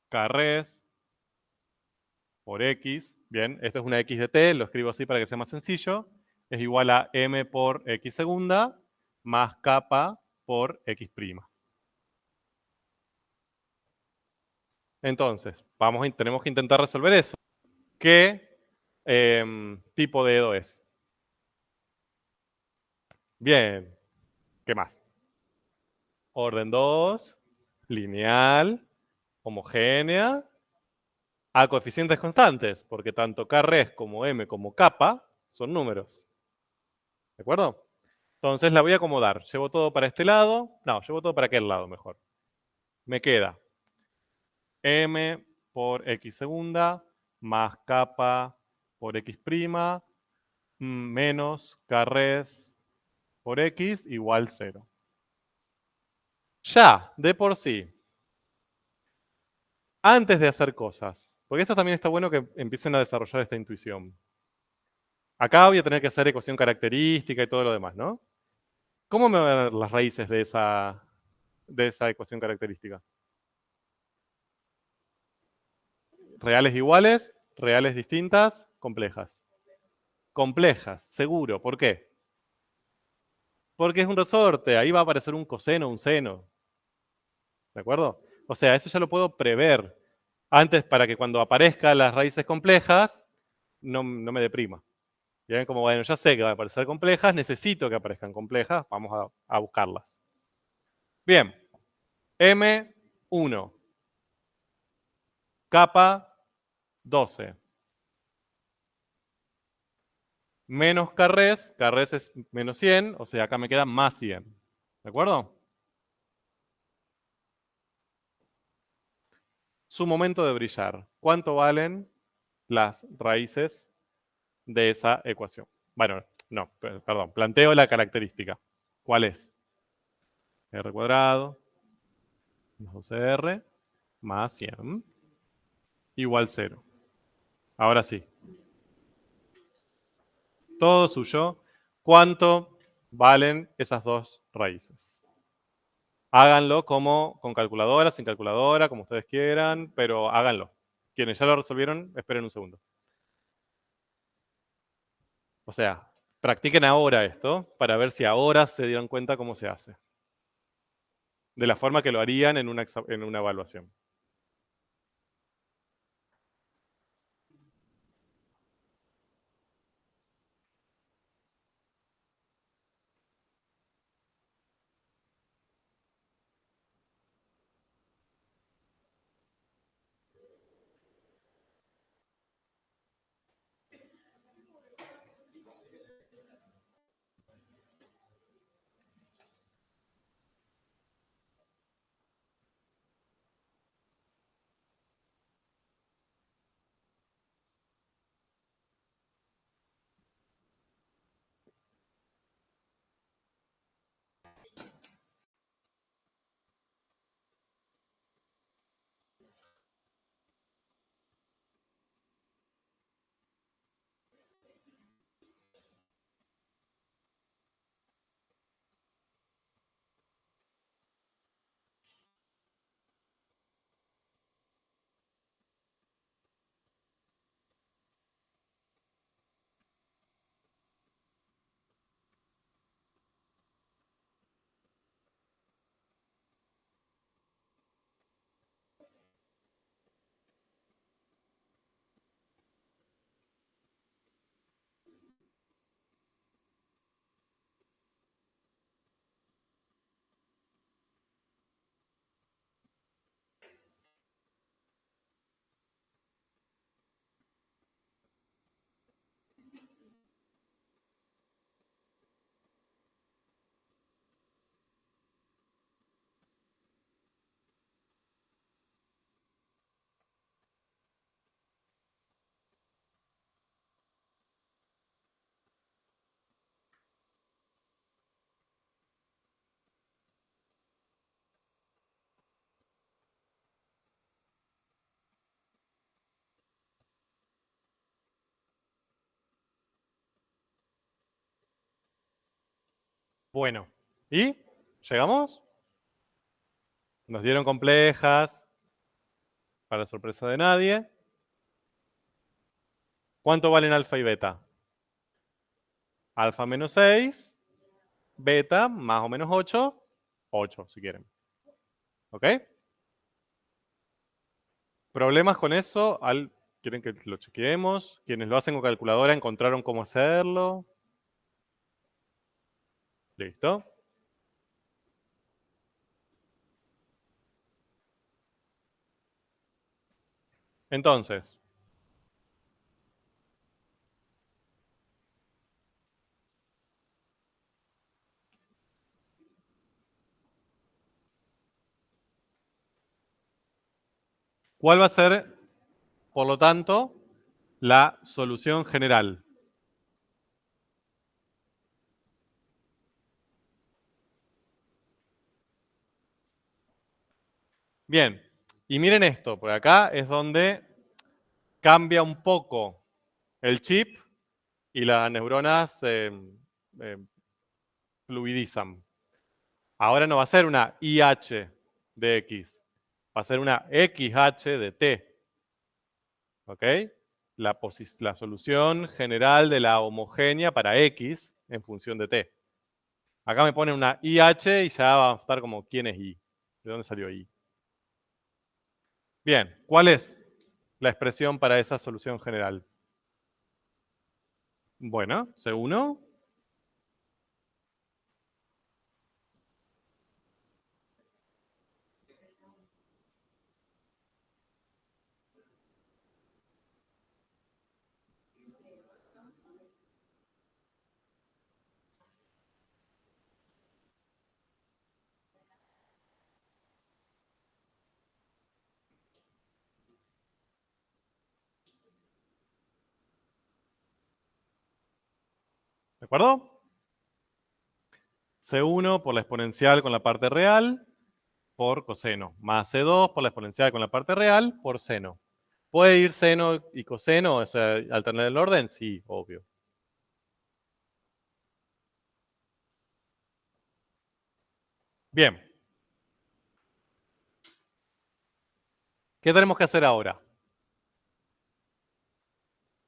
Kres por X, bien, esto es una X de t, lo escribo así para que sea más sencillo, es igual a m por X segunda más kappa por X prima. Entonces, tenemos que intentar resolver eso. ¿Qué tipo de EDO es? Bien, ¿qué más? Orden 2, lineal, homogénea, a coeficientes constantes, porque tanto Kres como m como kappa son números. ¿De acuerdo? Entonces la voy a acomodar. Llevo todo para este lado. No, llevo todo para aquel lado mejor. Me queda m por x segunda más kappa por x prima menos Kres por x igual 0. Ya, de por sí, antes de hacer cosas, porque esto también está bueno que empiecen a desarrollar esta intuición. Acá voy a tener que hacer ecuación característica y todo lo demás, ¿no? ¿Cómo me van a dar las raíces de esa ecuación característica? Reales iguales, reales distintas, complejas. Complejas, seguro. ¿Por qué? Porque es un resorte, ahí va a aparecer un coseno, un seno. ¿De acuerdo? O sea, eso ya lo puedo prever. Antes, para que cuando aparezcan las raíces complejas, no me deprima. Bien, como bueno, ya sé que van a aparecer complejas, necesito que aparezcan complejas, vamos a buscarlas. Bien, M1, capa 12. Menos Kres, Kres es menos 100, o sea, acá me queda más 100. ¿De acuerdo? Su momento de brillar. ¿Cuánto valen las raíces de esa ecuación? Bueno, no, perdón, planteo la característica. ¿Cuál es? R cuadrado más 12R más 100 igual 0. Ahora sí. Todo suyo. ¿Cuánto valen esas dos raíces? Háganlo con calculadora, sin calculadora, como ustedes quieran, pero háganlo. Quienes ya lo resolvieron, esperen un segundo. O sea, practiquen ahora esto para ver si ahora se dieron cuenta cómo se hace. De la forma que lo harían en una evaluación. Bueno, ¿y? ¿Llegamos? Nos dieron complejas, para sorpresa de nadie. ¿Cuánto valen alfa y beta? Alfa menos 6, beta más o menos 8, 8 si quieren. ¿Ok? ¿Problemas con eso? ¿Quieren que lo chequeemos? Quienes lo hacen con calculadora encontraron cómo hacerlo. Listo. Entonces, ¿cuál va a ser, por lo tanto, la solución general? Bien, y miren esto, por acá es donde cambia un poco el chip y las neuronas eh, fluidizan. Ahora no va a ser una IH de X, va a ser una XH de T. ¿Ok? La solución general de la homogénea para X en función de T. Acá me pone una IH y ya va a estar como ¿quién es I? ¿De dónde salió I? Bien, ¿cuál es la expresión para esa solución general? Bueno, C1. ¿De acuerdo? C1 por la exponencial con la parte real por coseno, más C2 por la exponencial con la parte real por seno. ¿Puede ir seno y coseno, o sea, alternar el orden? Sí, obvio. Bien. ¿Qué tenemos que hacer ahora?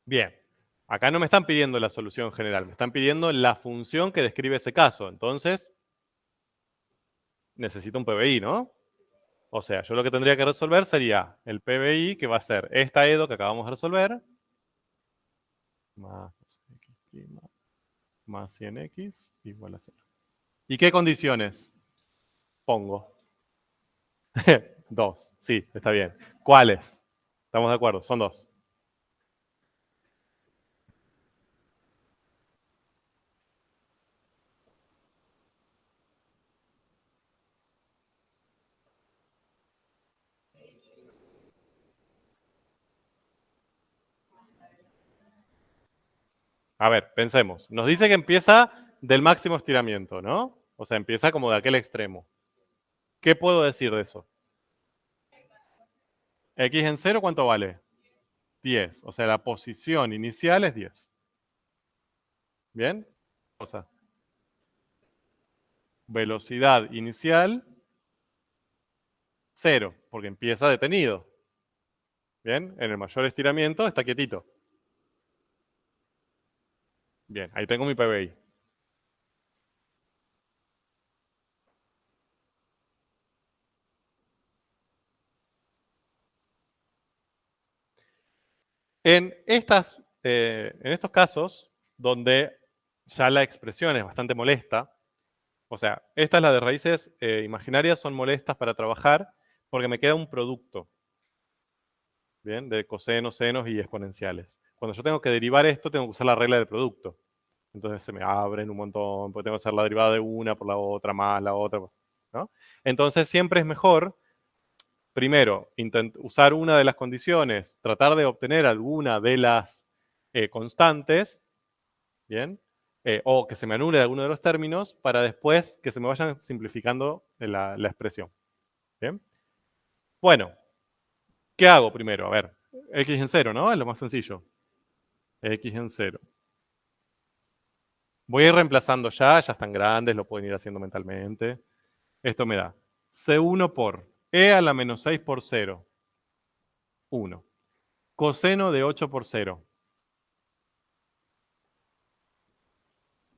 Bien. Acá no me están pidiendo la solución general, me están pidiendo la función que describe ese caso. Entonces, necesito un PBI, ¿no? O sea, yo lo que tendría que resolver sería el PBI, que va a ser esta EDO que acabamos de resolver, más x' más 100x igual a 0. ¿Y qué condiciones pongo? 2, sí, está bien. ¿Cuáles? ¿Estamos de acuerdo? Son 2. A ver, pensemos. Nos dice que empieza del máximo estiramiento, ¿no? O sea, empieza como de aquel extremo. ¿Qué puedo decir de eso? X en 0, ¿cuánto vale? 10. O sea, la posición inicial es 10. ¿Bien? O sea, velocidad inicial, 0, porque empieza detenido. ¿Bien? En el mayor estiramiento está quietito. Bien, ahí tengo mi PBI. En estos casos, donde ya la expresión es bastante molesta, o sea, esta es la de raíces imaginarias, son molestas para trabajar porque me queda un producto, ¿bien? De cosenos, senos y exponenciales. Cuando yo tengo que derivar esto, tengo que usar la regla del producto. Entonces se me abren un montón, porque tengo que hacer la derivada de una por la otra, más la otra, ¿no? Entonces siempre es mejor, primero, usar una de las condiciones, tratar de obtener alguna de las constantes, ¿bien? O que se me anule alguno de los términos para después que se me vayan simplificando la expresión. ¿Bien? Bueno, ¿qué hago primero? A ver, x en 0, ¿no? Es lo más sencillo. X en 0. Voy a ir reemplazando ya están grandes, lo pueden ir haciendo mentalmente. Esto me da C1 por E a la menos 6 por 0, 1. Coseno de 8 por 0,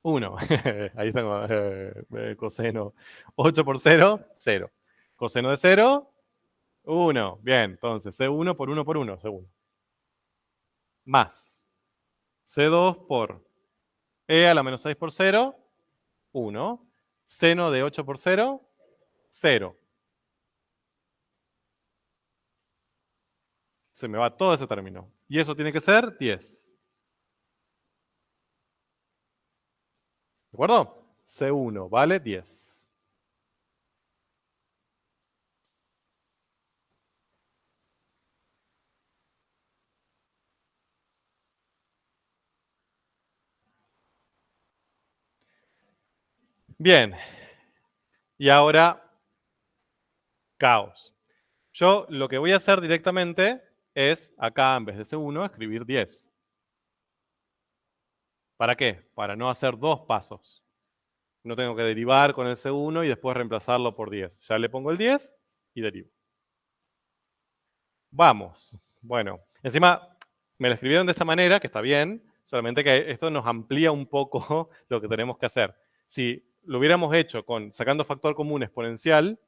1. Ahí tengo coseno. 8 por 0, 0. Coseno de 0, 1. Bien, entonces C1 por 1 por 1, C1. Más C2 por E a la menos 6 por 0, 1. Seno de 8 por 0, 0. Se me va todo ese término. Y eso tiene que ser 10. ¿De acuerdo? C1 vale 10. Bien. Y ahora, caos. Yo lo que voy a hacer directamente es, acá en vez de C1, escribir 10. ¿Para qué? Para no hacer dos pasos. No tengo que derivar con el C1 y después reemplazarlo por 10. Ya le pongo el 10 y derivo. Vamos. Bueno, encima me lo escribieron de esta manera, que está bien, solamente que esto nos amplía un poco lo que tenemos que hacer. Si lo hubiéramos hecho sacando factor común exponencial,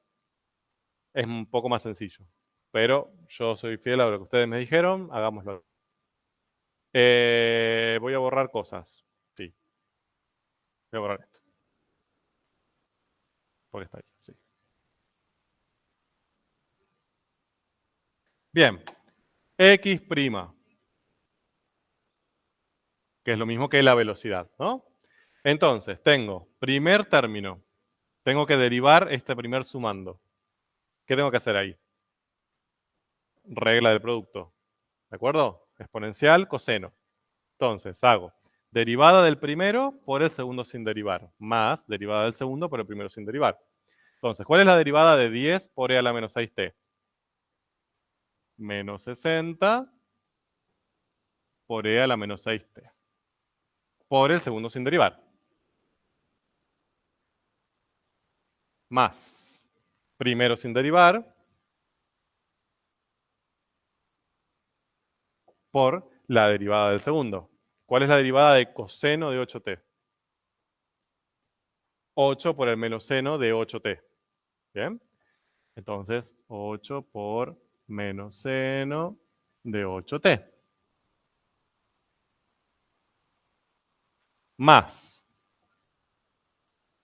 es un poco más sencillo. Pero yo soy fiel a lo que ustedes me dijeron, hagámoslo. Voy a borrar cosas. Sí. Voy a borrar esto. Porque está ahí. Sí. Bien. X', que es lo mismo que la velocidad, ¿no? Entonces, tengo primer término. Tengo que derivar este primer sumando. ¿Qué tengo que hacer ahí? Regla del producto. ¿De acuerdo? Exponencial, coseno. Entonces, hago derivada del primero por el segundo sin derivar, más derivada del segundo por el primero sin derivar. Entonces, ¿cuál es la derivada de 10 por e a la menos 6t? Menos 60 por e a la menos 6t. Por el segundo sin derivar. Más primero sin derivar por la derivada del segundo. ¿Cuál es la derivada de coseno de 8t? 8 por el menos seno de 8t. ¿Bien? Entonces, 8 por menos seno de 8t. Más.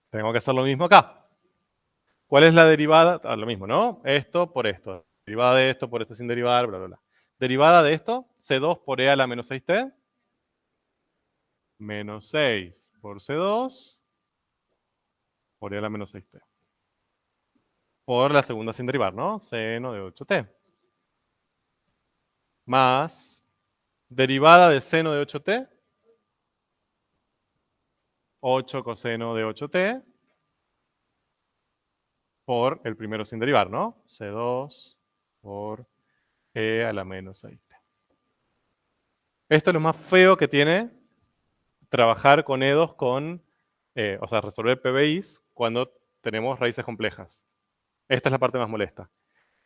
Tengo que hacer lo mismo acá. ¿Cuál es la derivada? Ah, lo mismo, ¿no? Esto por esto. Derivada de esto por esto sin derivar, bla, bla, bla. Derivada de esto, C2 por e a la menos 6t. Menos 6 por C2 por e a la menos 6t. Por la segunda sin derivar, ¿no? Seno de 8t. Más derivada de seno de 8t. 8 coseno de 8t. Por el primero sin derivar, ¿no? C2 por e a la menos 6t. Esto es lo más feo que tiene trabajar con E2 o sea, resolver PBIs cuando tenemos raíces complejas. Esta es la parte más molesta.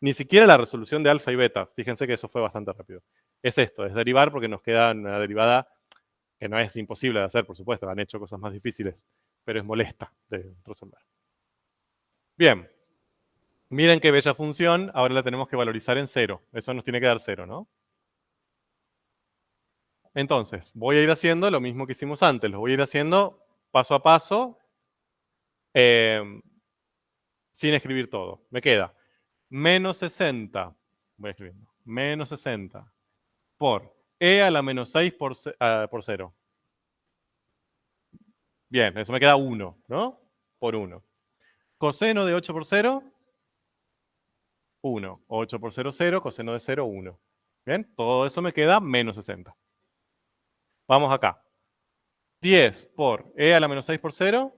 Ni siquiera la resolución de alfa y beta, fíjense que eso fue bastante rápido. Es esto, es derivar porque nos queda una derivada que no es imposible de hacer, por supuesto, han hecho cosas más difíciles, pero es molesta de resolver. Bien, miren qué bella función, ahora la tenemos que valorizar en 0. Eso nos tiene que dar 0, ¿no? Entonces, voy a ir haciendo lo mismo que hicimos antes, lo voy a ir haciendo paso a paso, sin escribir todo. Me queda menos 60, voy escribiendo, menos 60 por e a la menos 6 por 0. Bien, eso me queda 1, ¿no? Por 1. Coseno de 8 por 0, 1. 8 por 0, 0. Coseno de 0, 1. Bien, todo eso me queda menos 60. Vamos acá. 10 por e a la menos 6 por 0,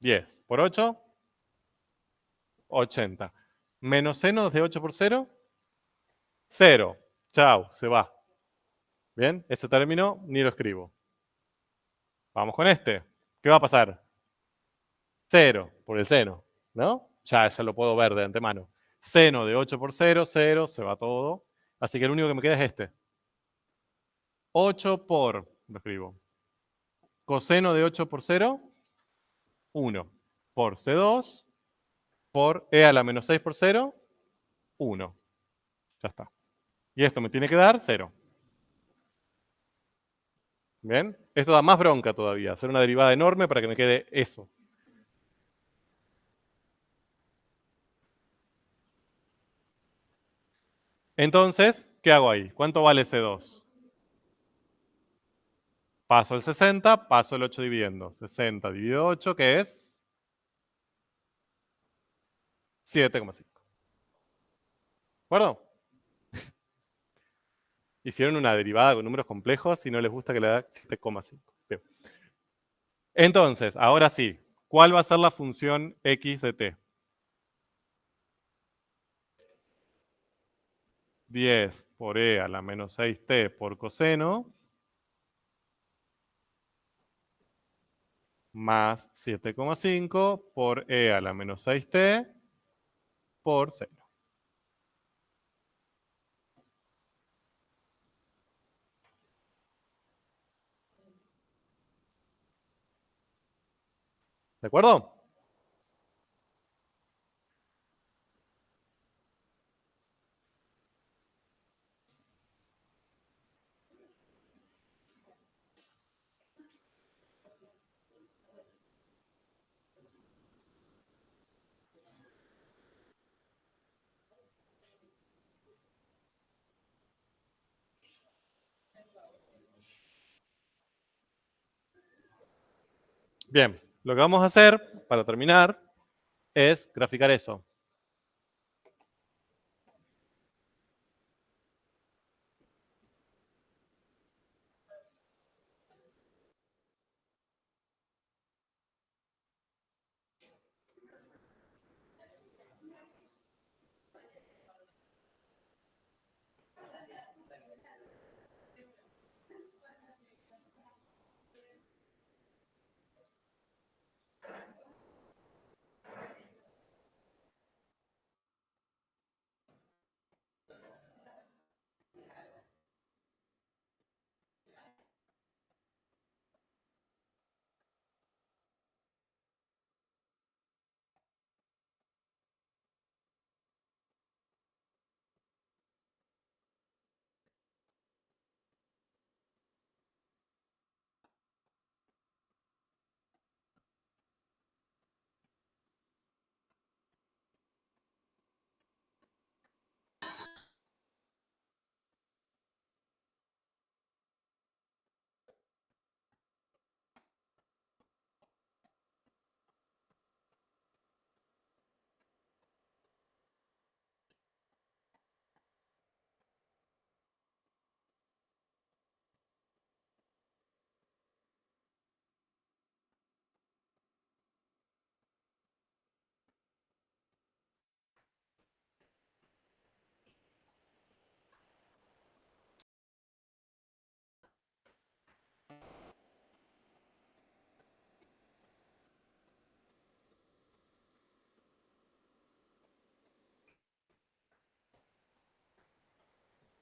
10 por 8, 80. Menos seno de 8 por 0, 0. Chao, se va. Bien, ese término ni lo escribo. Vamos con este. ¿Qué va a pasar? 0 por el seno, ¿no? Ya lo puedo ver de antemano. Seno de 8 por 0, 0, se va todo. Así que el único que me queda es este. 8 por, lo escribo, coseno de 8 por 0, 1 por C2 por E a la menos 6 por 0, 1. Ya está. Y esto me tiene que dar 0. ¿Bien? Esto da más bronca todavía, hacer una derivada enorme para que me quede eso. Entonces, ¿qué hago ahí? ¿Cuánto vale C2? Paso el 60, paso el 8 dividiendo. 60 dividido 8, ¿qué es? 7,5. ¿De acuerdo? Hicieron una derivada con números complejos y no les gusta que le da 7,5. Entonces, ahora sí, ¿cuál va a ser la función x de t? 10 por e a la menos 6t por coseno más 7,5 por e a la menos 6t por seno. ¿De acuerdo? Bien, lo que vamos a hacer para terminar es graficar eso.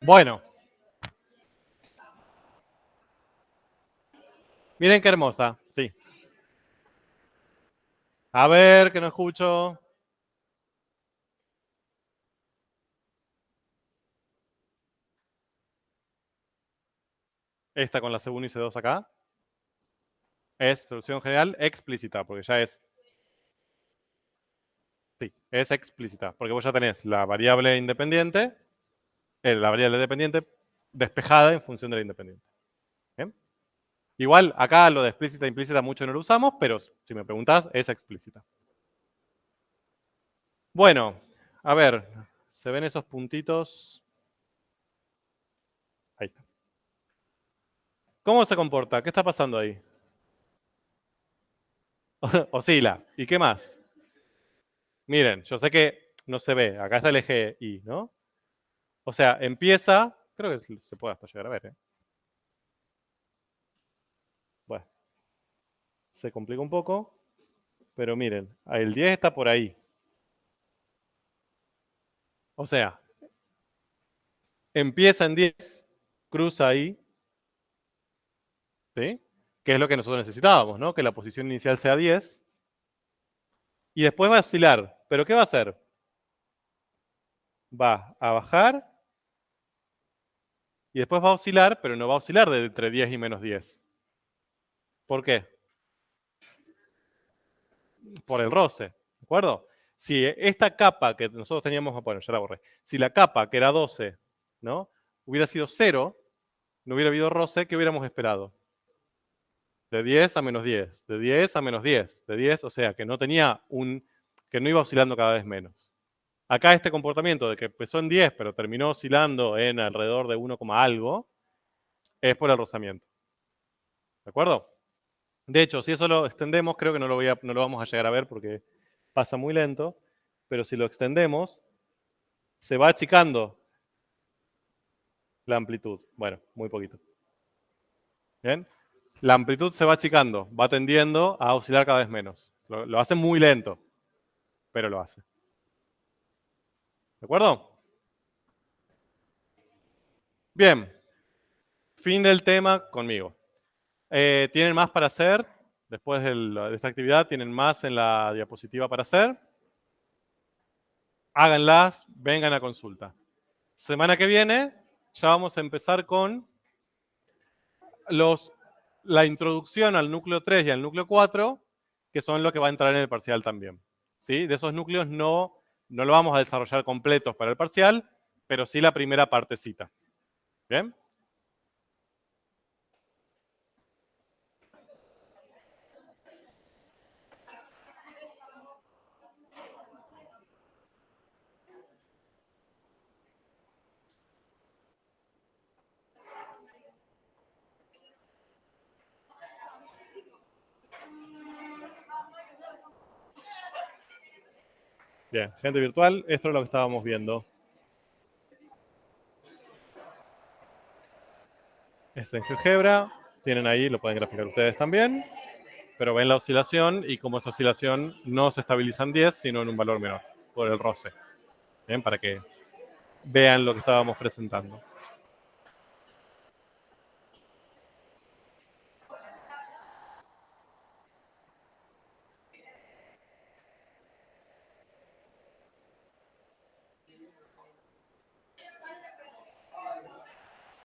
Bueno, miren qué hermosa. Sí. A ver, que no escucho. Esta con la C1 y C2 acá. Es solución general explícita, porque ya es... Sí, es explícita, porque vos ya tenés la variable independiente, la variable dependiente despejada en función de la independiente. ¿Bien? Igual, acá lo de explícita e implícita mucho no lo usamos, pero si me preguntás, es explícita. Bueno, a ver, ¿se ven esos puntitos? Ahí está. ¿Cómo se comporta? ¿Qué está pasando ahí? Oscila. ¿Y qué más? Miren, yo sé que no se ve. Acá está el eje Y, ¿no? O sea, empieza... Creo que se puede hasta llegar a ver, ¿eh? Bueno. se complica un poco, pero miren, el 10 está por ahí. O sea, empieza en 10, cruza ahí, ¿sí? Que es lo que nosotros necesitábamos, ¿no? Que la posición inicial sea 10. Y después va a oscilar. ¿Pero qué va a hacer? Va a bajar y después va a oscilar, pero no va a oscilar de entre 10 y menos 10. ¿Por qué? Por el roce, ¿de acuerdo? Si esta capa que nosotros teníamos, bueno, ya la borré. Si la capa, que era 12, ¿no? Hubiera sido 0, no hubiera habido roce, ¿qué hubiéramos esperado? De 10 a menos 10, de 10 a menos 10, de 10, o sea, que no tenía que no iba oscilando cada vez menos. Acá este comportamiento de que empezó en 10, pero terminó oscilando en alrededor de 1, algo, es por el rozamiento. ¿De acuerdo? De hecho, si eso lo extendemos, creo que no lo vamos a llegar a ver porque pasa muy lento, pero si lo extendemos, se va achicando la amplitud. Bueno, muy poquito. ¿Bien? La amplitud se va achicando, va tendiendo a oscilar cada vez menos. Lo hace muy lento, pero lo hace. ¿De acuerdo? Bien. Fin del tema conmigo. ¿Tienen más para hacer? Después de esta actividad, ¿tienen más en la diapositiva para hacer? Háganlas, vengan a consulta. Semana que viene ya vamos a empezar con la introducción al núcleo 3 y al núcleo 4, que son lo que va a entrar en el parcial también. ¿Sí? De esos núcleos no lo vamos a desarrollar completos para el parcial, pero sí la primera partecita. ¿Bien? Bien, gente virtual, esto es lo que estábamos viendo. Es en GeoGebra, tienen ahí, lo pueden graficar ustedes también, pero ven la oscilación y como esa oscilación no se estabiliza en 10, sino en un valor menor, por el roce. Bien, para que vean lo que estábamos presentando.